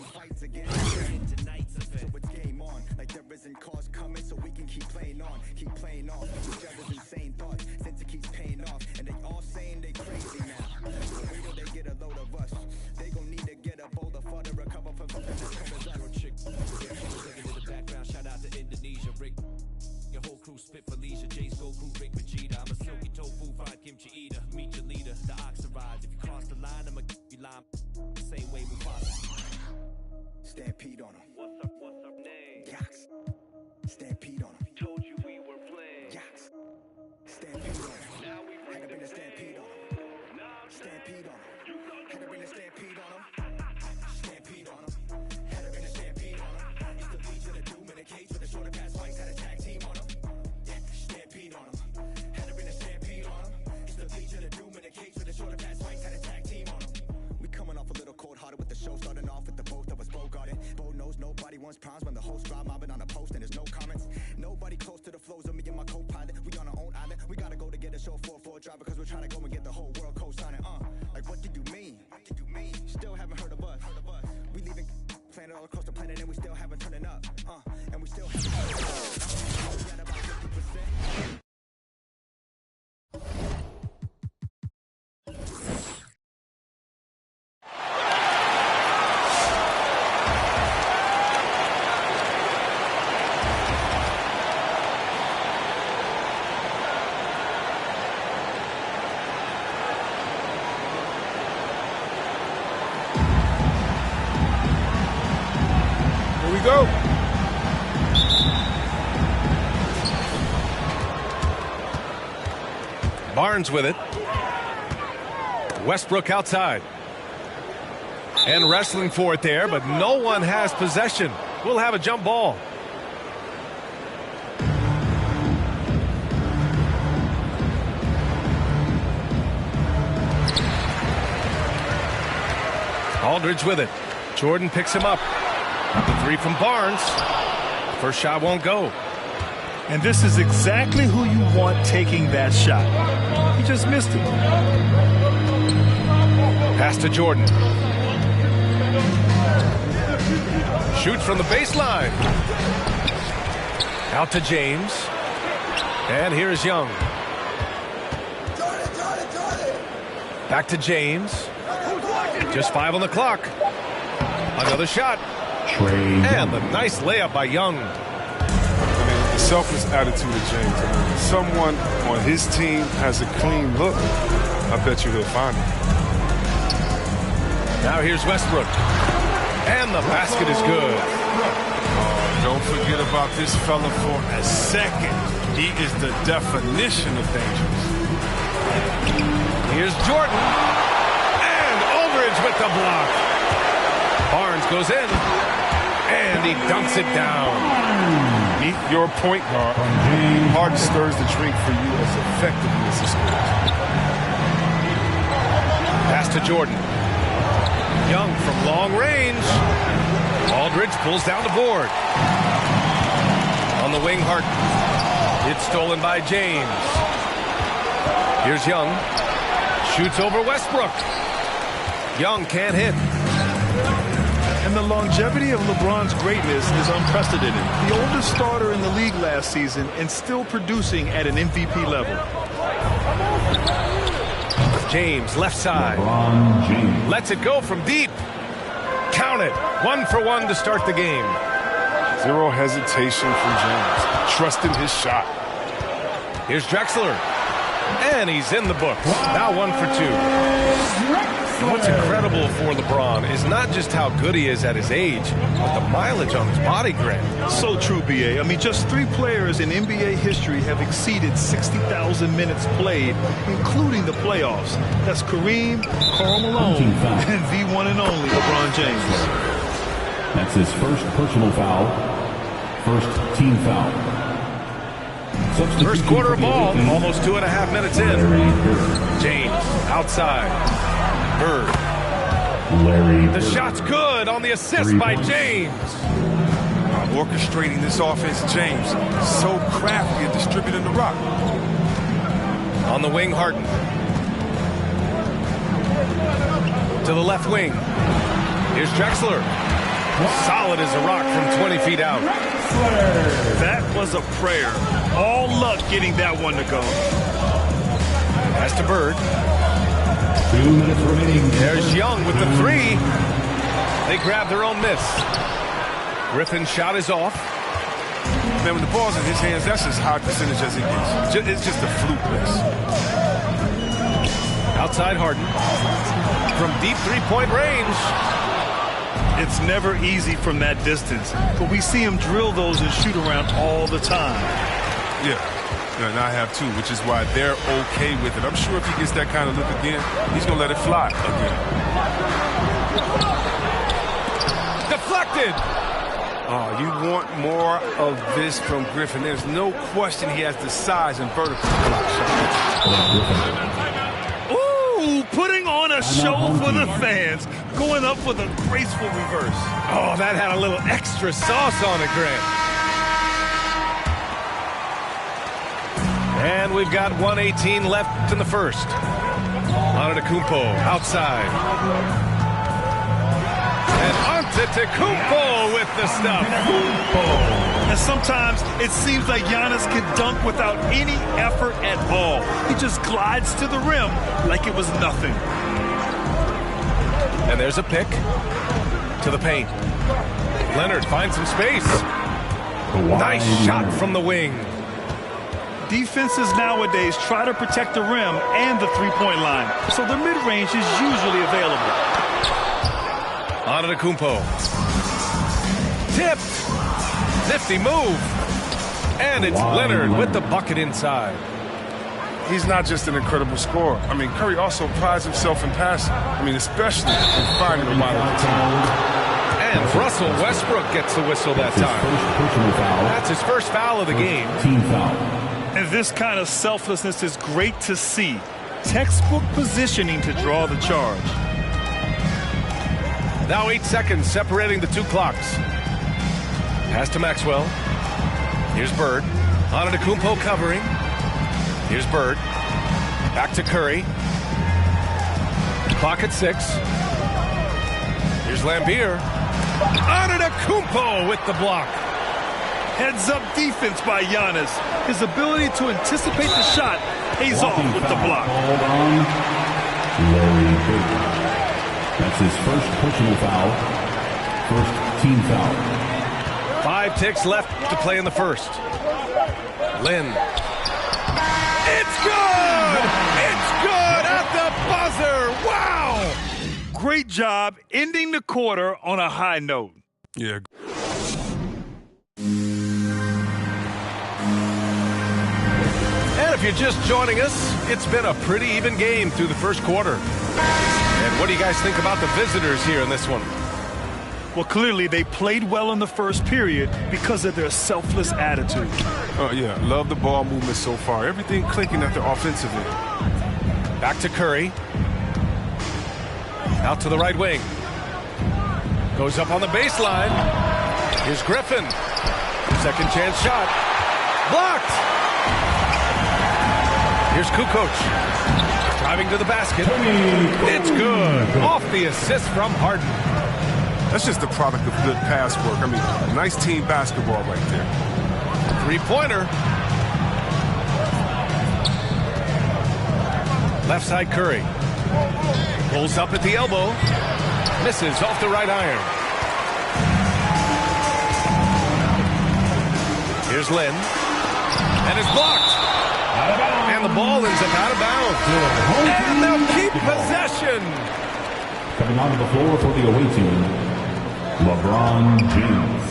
fights again. Into night's event. So it's game on. Like there isn't cause coming, so we can keep playing on. Keep playing off each other's insane thoughts. Since it keeps paying off. And they all saying they crazy now. But wait till they get a load of us. They gon' need to get a boulder for to recover from something that's coming up. Your chick, looking in the background. Shout out to Indonesia, Rick. Your whole crew spit for leisure. Jay's Goku, Rick Vegeta. I'm a silky tofu, fried kimchi eater. Meet your leader, the ox arrived. If you cross the line, I'ma you lime. Same way Mufasa. Stampede on them. What's up, name? Yaks. Stampede on them. Told you we were playing. Yaks. Stampede on them. Now we Had to bring a stampede on them. Stampede on them. Had to bring a stampede on them. Stampede on them. Had to bring a stampede on them. Used to lead to the doom in a cage with a shorter pass fights. Had a tag team on them. Stampede on them. Had to bring a stampede on them. Used to lead to the doom in a cage with a shorter pass fights. Had a tag team on them. We coming off a little cold-hearted with the show starting off with the boat that was Bogarted. Bo knows nobody wants problems when the host crowd mobbing on a post and there's no comments. Nobody close to the flows of me and my co-pilot. We on our own island. We gotta go to get a show 4-4 driver because we're trying to go and get the whole world co-signing. Like what did you mean? What did you mean? Still haven't heard of us. We leaving planet all across the planet and we still haven't turning up. And we still haven't turned up. We got about 50%. Go. Barnes with it. Westbrook outside. And wrestling for it there, but no one has possession. We'll have a jump ball. Aldridge with it. Jordan picks him up. The three from Barnes. First shot won't go. And this is exactly who you want taking that shot. He just missed it. Pass to Jordan. Shoots from the baseline. Out to James. And here's Young. Back to James. Just 5 on the clock. Another shot. And a nice layup by Young. The selfless attitude of James. If someone on his team has a clean look, I bet you he'll find it. Now here's Westbrook. And the basket is good. Don't forget about this fella for a second. He is the definition of dangerous. Here's Jordan. And Aldridge with the block. Barnes goes in. And he dunks it down. Meet your point guard. Harden stirs the drink for you as effectively as he scores. Pass to Jordan. Young from long range. Aldridge pulls down the board. On the wing, Harden. It's stolen by James. Here's Young. Shoots over Westbrook. Young can't hit. And the longevity of LeBron's greatness is unprecedented. The oldest starter in the league last season and still producing at an MVP level. James, left side. LeBron James. Lets it go from deep. Count it. 1 for 1 to start the game. Zero hesitation from James. Trusting his shot. Here's Drexler. And he's in the books. Now 1 for 2. And what's incredible for LeBron is not just how good he is at his age, but the mileage on his body grant. So true, B.A. I mean, just 3 players in NBA history have exceeded 60,000 minutes played, including the playoffs. That's Kareem, Karl Malone, and the one and only LeBron James. That's his first personal foul. First team foul. First quarter of ball, almost 2.5 minutes in. James, outside. Bird. The shot's good on the assist by James. Orchestrating this offense, James. So crafty at distributing the rock. On the wing, Harden. To the left wing. Here's Drexler. Solid as a rock from 20 feet out. That was a prayer. All luck getting that one to go. Pass to Bird. 2 minutes remaining. There's Young with the 3. They grab their own miss. Griffin's shot is off. Man, when the ball's in his hands, that's as high percentage as it gets. It's just a fluke miss. Outside Harden. From deep three-point range. It's never easy from that distance, but we see him drill those and shoot around all the time. Yeah, and I have too, which is why they're okay with it. I'm sure if he gets that kind of look again, he's going to let it fly again. Deflected! Oh, you want more of this from Griffin. There's no question he has the size and vertical block shot. Ooh, putting on a show for the fans. Going up with a graceful reverse. Oh, that had a little extra sauce on it, Grant. And we've got 1:18 left in the first. Antetokounmpo outside. And Antetokounmpo with the stuff. And sometimes it seems like Giannis can dunk without any effort at all. He just glides to the rim like it was nothing. And there's a pick to the paint. Leonard finds some space. Nice shot from the wing. Defenses nowadays try to protect the rim and the three-point line, so the mid-range is usually available. Antetokounmpo. Tipped. Nifty move. And it's Leonard with the bucket inside. He's not just an incredible scorer. I mean, Curry also prides himself in passing. I mean, especially in finding a wide open team. And Russell Westbrook gets the whistle that time. That's his first foul of the game. Team foul. And this kind of selflessness is great to see. Textbook positioning to draw the charge. Now 8 seconds separating the two clocks. Pass to Maxwell. Here's Bird. Antetokounmpo covering. Here's Bird. Back to Curry. Clock at 6. Here's Lambeer. Antetokounmpo with the block. Heads-up defense by Giannis. His ability to anticipate the shot pays off with the block. Larry Bird. That's his first personal foul. First team foul. 5 ticks left to play in the first. Lynn. It's good! It's good at the buzzer! Wow! Great job ending the quarter on a high note. Yeah. And if you're just joining us, it's been a pretty even game through the first quarter. And what do you guys think about the visitors here in this one? Well, clearly they played well in the first period because of their selfless attitude. Oh, yeah. Love the ball movement so far. Everything clicking at the offensive end. Back to Curry. Out to the right wing. Goes up on the baseline. Here's Griffin. Second chance shot. Blocked. Here's Kukoc. Driving to the basket. It's good. Off the assist from Harden. That's just the product of good pass work. I mean, nice team basketball right there. Three-pointer. Left side Curry. Pulls up at the elbow. Misses off the right iron. Here's Lynn. And it's blocked. And the ball ends up out of bounds. And they'll keep possession. Coming onto the floor for the away team, LeBron James.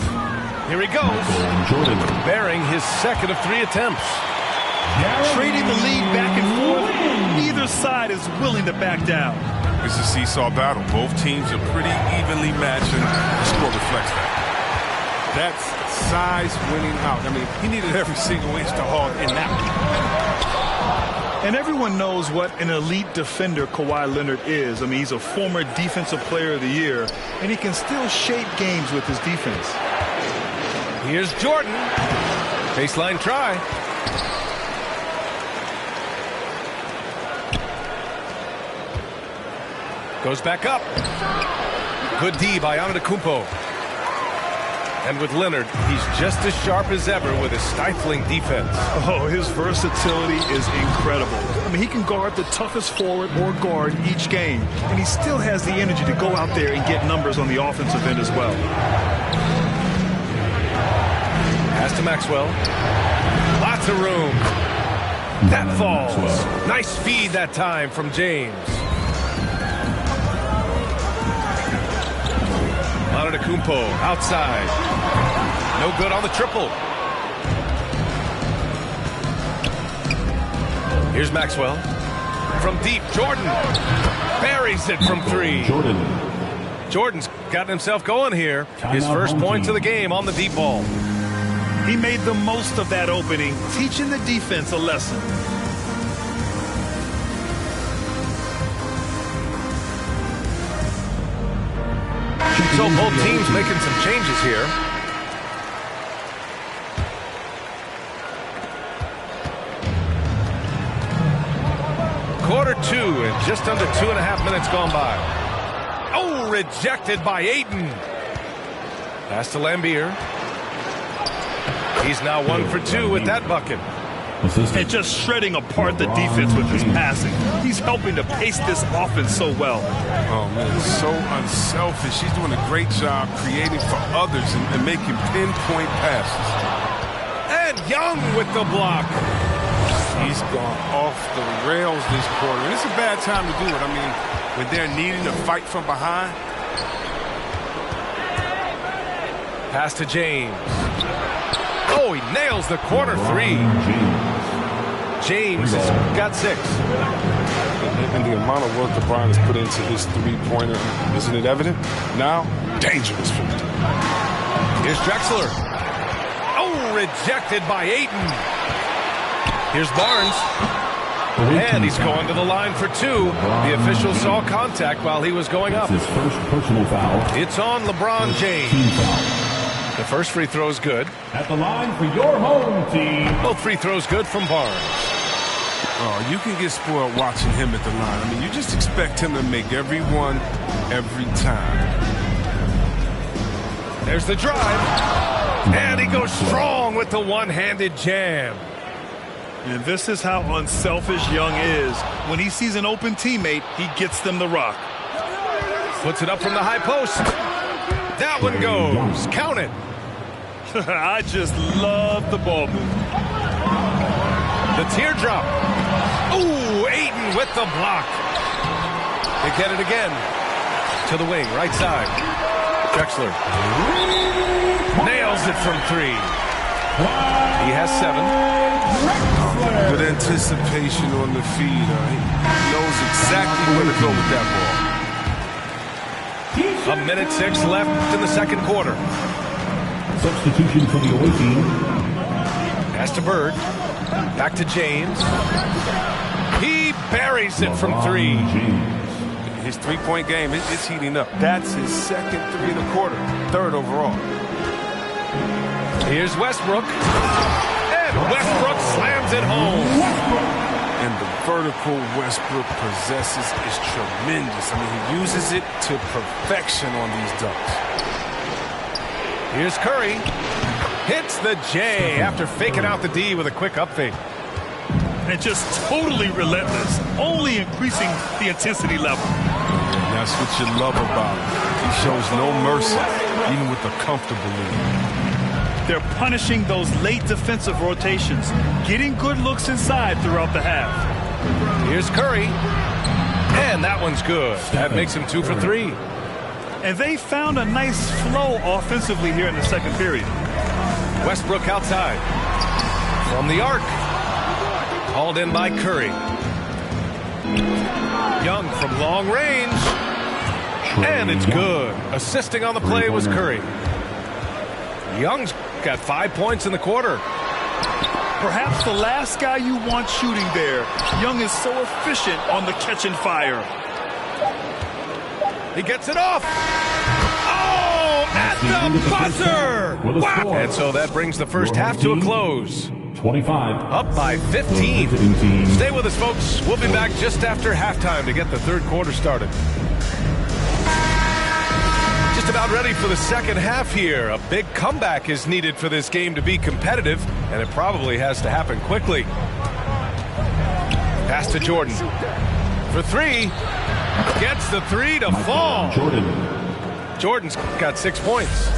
Here he goes. Jordan. Bearing his second of 3 attempts. Trading the lead back and forth. Neither side is willing to back down. It's a seesaw battle. Both teams are pretty evenly matched, and the score reflects that. That's size winning out. I mean, he needed every single inch to haul in that one. And everyone knows what an elite defender Kawhi Leonard is. I mean, he's a former Defensive Player of the Year, and he can still shape games with his defense. Here's Jordan. Baseline try. Goes back up. Good D by Antetokounmpo. And with Leonard, he's just as sharp as ever with his stifling defense. Oh, his versatility is incredible. I mean, he can guard the toughest forward or guard each game, and he still has the energy to go out there and get numbers on the offensive end as well. Pass to Maxwell. Lots of room. That falls. Nice feed that time from James. Antetokounmpo outside. No good on the triple. Here's Maxwell. From deep, Jordan buries it from 3. Jordan's gotten himself going here. His first points of the game on the deep ball. He made the most of that opening, teaching the defense a lesson. So both teams making some changes here. Quarter 2 and just under 2.5 minutes gone by. Oh, rejected by Ayton. Pass to Lambeer. He's now 1 for 2 with that bucket. And just shredding apart the defense with his passing. He's helping to pace this offense so well. Oh, man, it's so unselfish. He's doing a great job creating for others and making pinpoint passes. And Young with the block. He's gone off the rails this quarter. And it's a bad time to do it. I mean, when they're needing to fight from behind. Pass to James. Oh, he nails the corner 3. James has got 6. And the amount of work LeBron has put into his three-pointer, isn't it evident? Now, dangerous for him. Here's Drexler. Oh, rejected by Ayton. Here's Barnes. And he's going to the line for 2. The official saw contact while he was going up. His first personal foul. It's on LeBron James. The first free throw is good. At the line for your home team. Both free throws good from Barnes. Oh, you can get spoiled watching him at the line. I mean, you just expect him to make every one, every time. There's the drive. And he goes strong with the one-handed jam. And this is how unselfish Young is. When he sees an open teammate, he gets them the rock. Puts it up from the high post. That one goes. Count it. I just love the ball move. The teardrop. Ooh, Ayton with the block. They get it again. To the wing, right side. Drexler. Nails it from 3. He has 7. Good anticipation on the feed. He knows exactly where to go with that ball. 1:06 left in the second quarter. Substitution for the away team. Pass to Bird. Back to James. He buries it from 3. His three-point game, it's heating up. That's his second 3 in the quarter. 3rd overall. Here's Westbrook. And Westbrook slams it home. And vertical Westbrook possesses is tremendous. I mean, he uses it to perfection on these dunks. Here's Curry. Hits the J after faking out the D with a quick up fake. And just totally relentless, only increasing the intensity level. And that's what you love about him. He shows no mercy, even with a comfortable lead. They're punishing those late defensive rotations, getting good looks inside throughout the half. Here's Curry. And that one's good. That makes him 2 for 3. And they found a nice flow offensively here in the second period. Westbrook outside. From the arc. Called in by Curry. Young from long range. And it's good. Assisting on the play was Curry. Young's got 5 points in the quarter. Perhaps the last guy you want shooting there. Young is so efficient on the catch and fire. He gets it off. Oh, at the buzzer. Wow. And so that brings the first half to a close. 25. Up by 15. Stay with us, folks. We'll be back just after halftime to get the third quarter started. Just about ready for the second half here. A big comeback is needed for this game to be competitive, and it probably has to happen quickly. Pass to Jordan. For 3. Gets the 3 to fall. Jordan's got 6 points.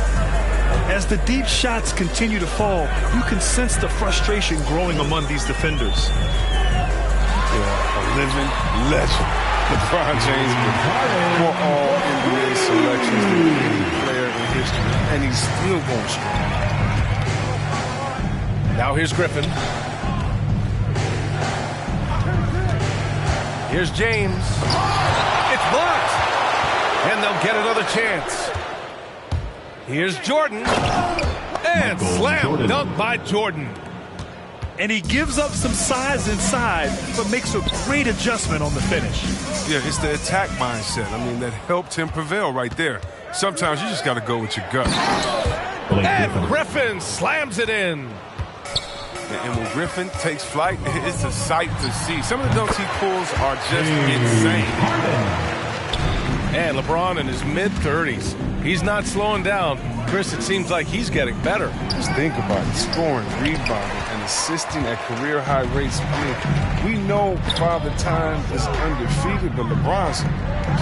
As the deep shots continue to fall, you can sense the frustration growing among these defenders. Yeah, a living legend. LeBron James for all NBA selections, the leading player in history, and he's still going strong. Now here's Griffin. Here's James. It's blocked. And they'll get another chance. Here's Jordan. And slam dunk by Jordan. And he gives up some size inside, but makes a great adjustment on the finish. Yeah, it's the attack mindset. I mean, that helped him prevail right there. Sometimes you just got to go with your gut. And Griffin slams it in. And when Griffin takes flight, it's a sight to see. Some of the dunks he pulls are just insane. And LeBron in his mid-30s. He's not slowing down. Chris, it seems like he's getting better. Just think about it. Scoring, rebounding, and assisting at career high rates. I mean, we know Father Time is undefeated, but LeBron's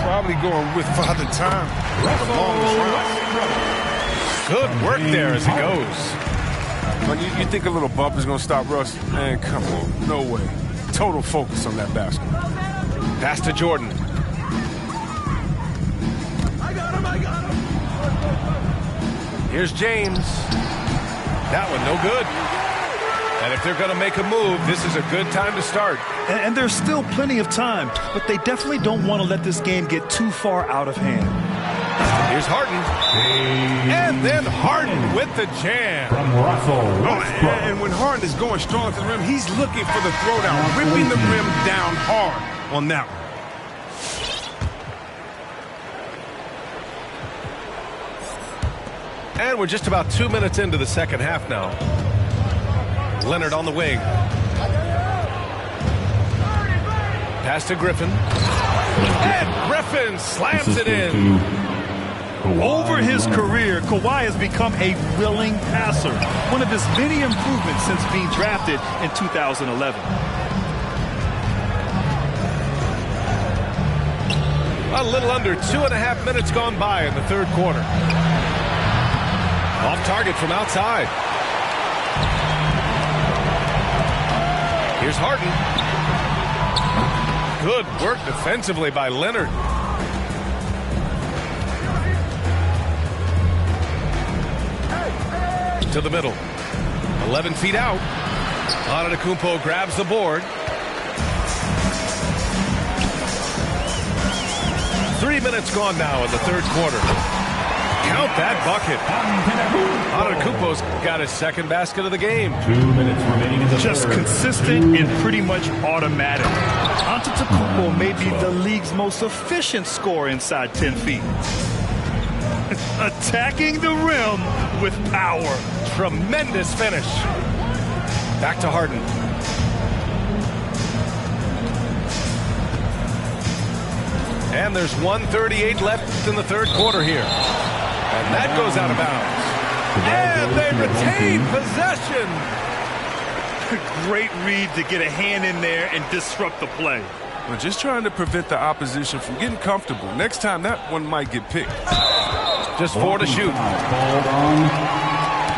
probably going with Father Time for the longest run. Good work there as he goes. When you think a little bump is going to stop Russ? Man, come on. No way. Total focus on that basket. Pass to Jordan. I got him. Here's James. That one no good. And if they're going to make a move, this is a good time to start. And there's still plenty of time, but they definitely don't want to let this game get too far out of hand. Here's Harden. And then Harden with the jam. And when Harden is going strong to the rim, he's looking for the throwdown, ripping the rim down hard on that one. And we're just about 2 minutes into the second half now. Leonard on the wing. Pass to Griffin. And Griffin slams it in. Over his career, Kawhi has become a willing passer. One of his many improvements since being drafted in 2011. A little under 2.5 minutes gone by in the third quarter. Off target from outside. Here's Harden. Good work defensively by Leonard. To the middle. 11 feet out. Antetokounmpo grabs the board. 3 minutes gone now in the third quarter. Count that bucket. Antetokounmpo's got his second basket of the game. 2 minutes remaining in the Just third. consistent and pretty much automatic. Antetokounmpo may be the league's most efficient scorer inside 10 feet. Attacking the rim with power. Tremendous finish. Back to Harden. And there's 1:38 left in the third quarter here. And that goes out of bounds. And they retain possession. Great read to get a hand in there and disrupt the play. We're just trying to prevent the opposition from getting comfortable. Next time, that one might get picked. Just 4 to shoot. Called on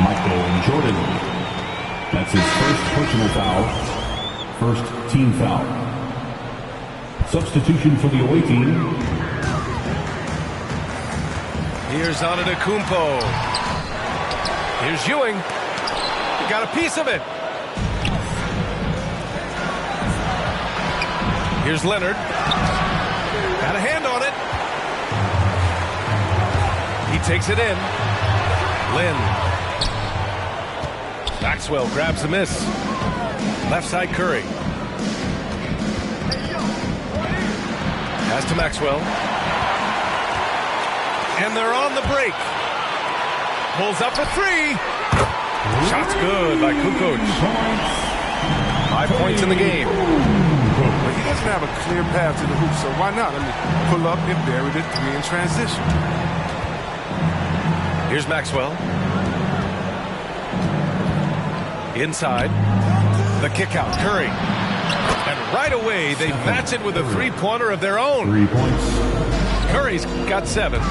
Michael Jordan. That's his first personal foul. First team foul. Substitution for the away team. Here's Antetokounmpo. Here's Ewing. He got a piece of it. Here's Leonard. Got a hand on it. He takes it in. Lynn. Maxwell grabs the miss. Left side Curry. Pass to Maxwell. And they're on the break. Pulls up for 3. Shot's good by Kukoc. 5 points in the game. But he doesn't have a clear path to the hoop, so why not? I mean, pull up and bury the 3 in transition. Here's Maxwell. Inside. The kick out. Curry. And right away, they match it with a 3-pointer of their own. 3 points. Curry's got 7. No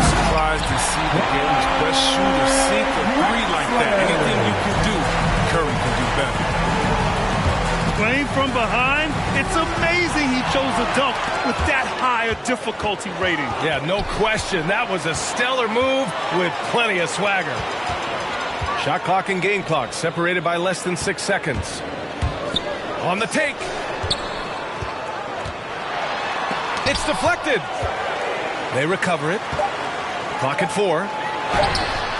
surprise to see the game's best shooter sink a 3 like that. Anything you can do, Curry can do better. Playing from behind, it's amazing he chose a dunk with that high a difficulty rating. Yeah, no question. That was a stellar move with plenty of swagger. Shot clock and game clock separated by less than 6 seconds. On the take. It's deflected. They recover it. Clock at 4.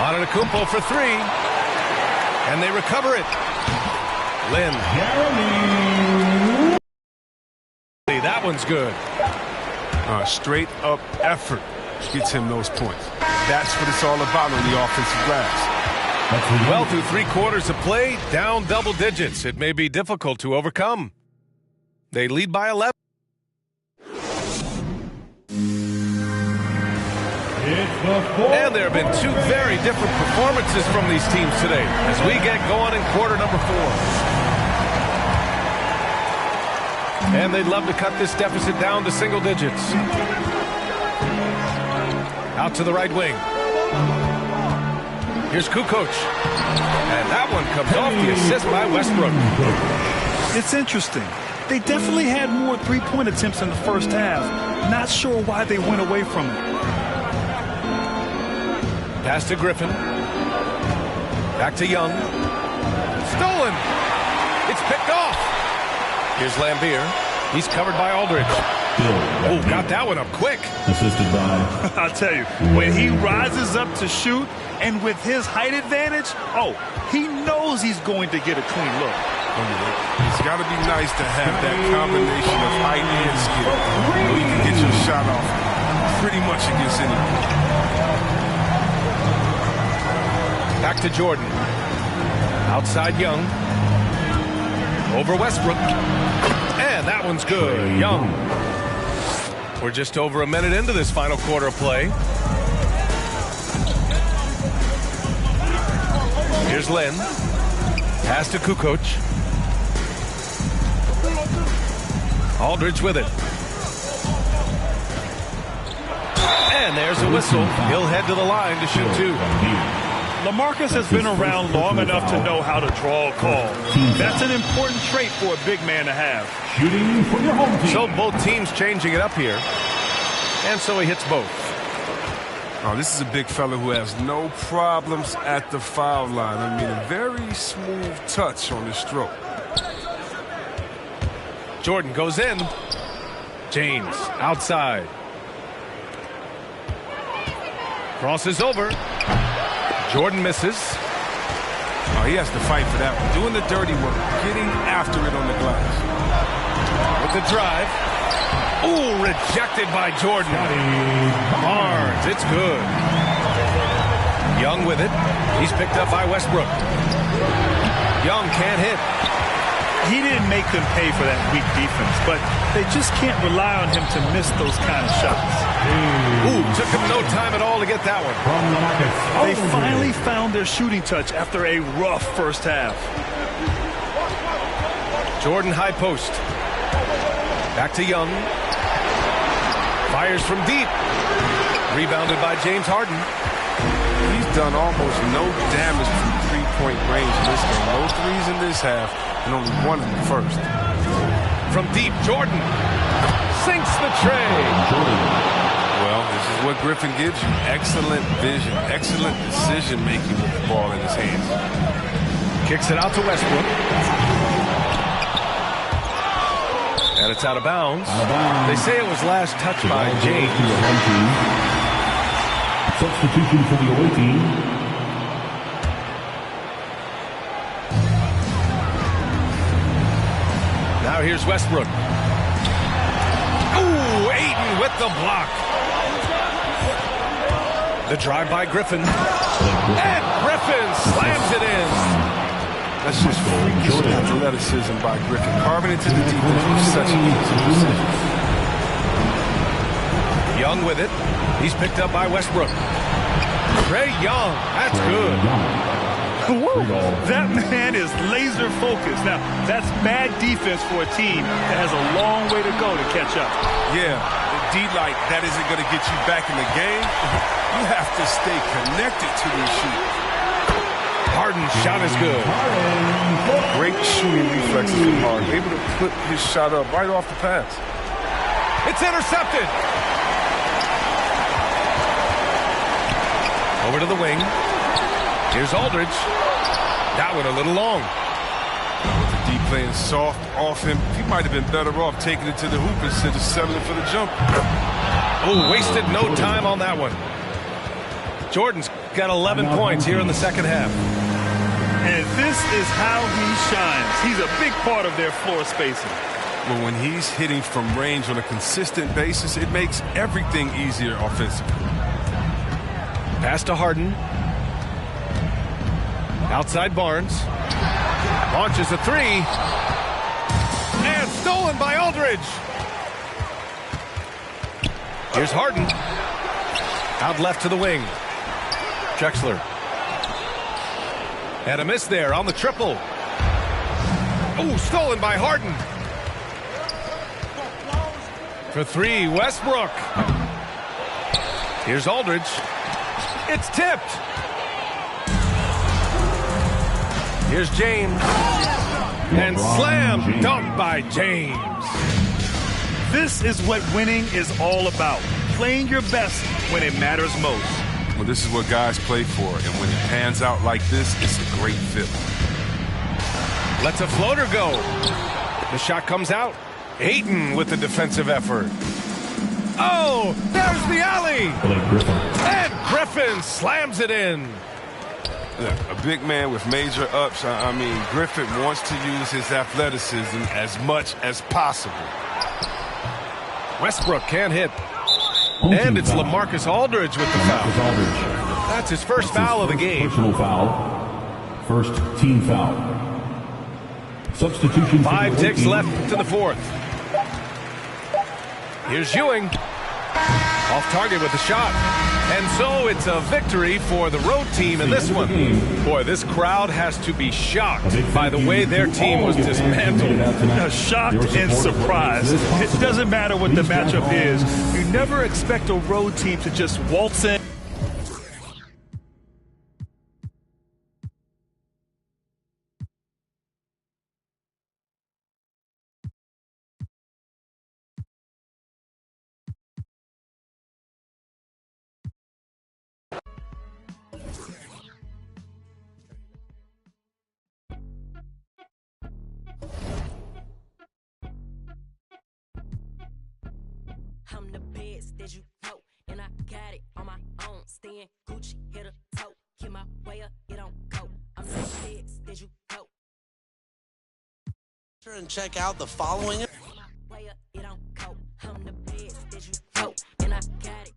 Antetokounmpo for 3. And they recover it. Lynn. That one's good. Straight up effort gets him those points. That's what it's all about on the offensive glass. Well, through 3 quarters of play, down double digits. It may be difficult to overcome. They lead by 11. And there have been 2 very different performances from these teams today as we get going in quarter number 4. And they'd love to cut this deficit down to single digits. Out to the right wing. Here's Kukoc. And that one comes off the assist by Westbrook. It's interesting. They definitely had more 3-point attempts in the first half. Not sure why they went away from it. Pass to Griffin. Back to Young. Stolen. It's picked off. Here's Lambier. He's covered by Aldridge. Oh, got that one up quick. Assisted by... I'll tell you, when he rises up to shoot, and with his height advantage, he knows he's going to get a clean look. It's got to be nice to have that combination of height and skill. You can get your shot off pretty much against anyone. Back to Jordan. Outside Young. Over Westbrook. And that one's good. Young. We're just over a minute into this final quarter of play. Here's Lynn. Pass to Kukoc. Aldridge with it. And there's a whistle. He'll head to the line to shoot 2. LaMarcus has been around long enough to know how to draw a call. That's an important trait for a big man to have. Shooting for your home team. So both teams changing it up here. And so he hits both. Oh, this is a big fella who has no problems at the foul line. I mean, a very smooth touch on his stroke. Jordan goes in. James outside. Crosses over. Jordan misses. Oh, he has to fight for that one. Doing the dirty work. Getting after it on the glass. With the drive. Ooh, rejected by Jordan. Barnes, it's good. Young with it. He's picked up by Westbrook. Young can't hit. he didn't make them pay for that weak defense, but they just can't rely on him to miss those kind of shots. Ooh, took him no time at all to get that one. They finally found their shooting touch after a rough first half. Jordan high post. Back to Young. Fires from deep. Rebounded by James Harden. He's done almost no damage from three-point range in this game. No threes in this half, and only one in the first. From deep, Jordan sinks the tray. Well, this is what Griffin gives you. Excellent vision, excellent decision-making with the ball in his hands. Kicks it out to Westbrook. And it's out of bounds. They say it was last touched by James. Substitution for the away team. Now here's Westbrook. Ooh, Ayton with the block. The drive by Griffin. And Griffin slams it in. That's just freakish athleticism by Griffin. Carving into the defense with such ease and precision. Young with it. He's picked up by Westbrook. Trae Young. That's good. Whoa, that man is laser focused. Now, that's bad defense for a team that has a long way to go to catch up. Yeah, D-Light, that isn't going to get you back in the game. You have to stay connected to the shoot. Harden's shot is good. Great shooting reflexes from Harden. Able to put his shot up right off the pass. It's intercepted. Over to the wing. Here's Aldridge. That one a little long. With the D playing soft off him, he might have been better off taking it to the hoop instead of settling for the jump. Oh, wasted no time on that one. Jordan's got 11 points here in the second half. And this is how he shines. He's a big part of their floor spacing. Well, when he's hitting from range on a consistent basis, it makes everything easier offensively. Pass to Harden. Outside Barnes. Launches a three. And stolen by Aldridge. Here's Harden. Out left to the wing. Drexler. And a miss there on the triple. Oh, stolen by Harden. For three, Westbrook. Here's Aldridge. It's tipped. Here's James. And slam dunk by James. This is what winning is all about. Playing your best when it matters most. Well, this is what guys play for, and when it pans out like this, it's a great feeling. Lets a floater go. The shot comes out. Ayton with the defensive effort. Oh, there's the alley. And Griffin slams it in. Look, a big man with major ups. I mean, Griffin wants to use his athleticism as much as possible. Westbrook can't hit. And it's LaMarcus Aldridge with the foul. That's his first foul of the game. Personal foul. First team foul. Substitution. 5 ticks left to the fourth. Here's Ewing. Off target with the shot. And so it's a victory for the road team in this one. Boy, this crowd has to be shocked by the way their team was dismantled. Shocked and surprised. It doesn't matter what the matchup is. You never expect a road team to just waltz in. I'm the best that you know, and I got it on my own. Staying Gucci, hit a toe, get my way up, it don't go. I'm the best that you know. And check out the following. Way up, it don't go. I'm the best that you know, and I got it.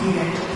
Martinez.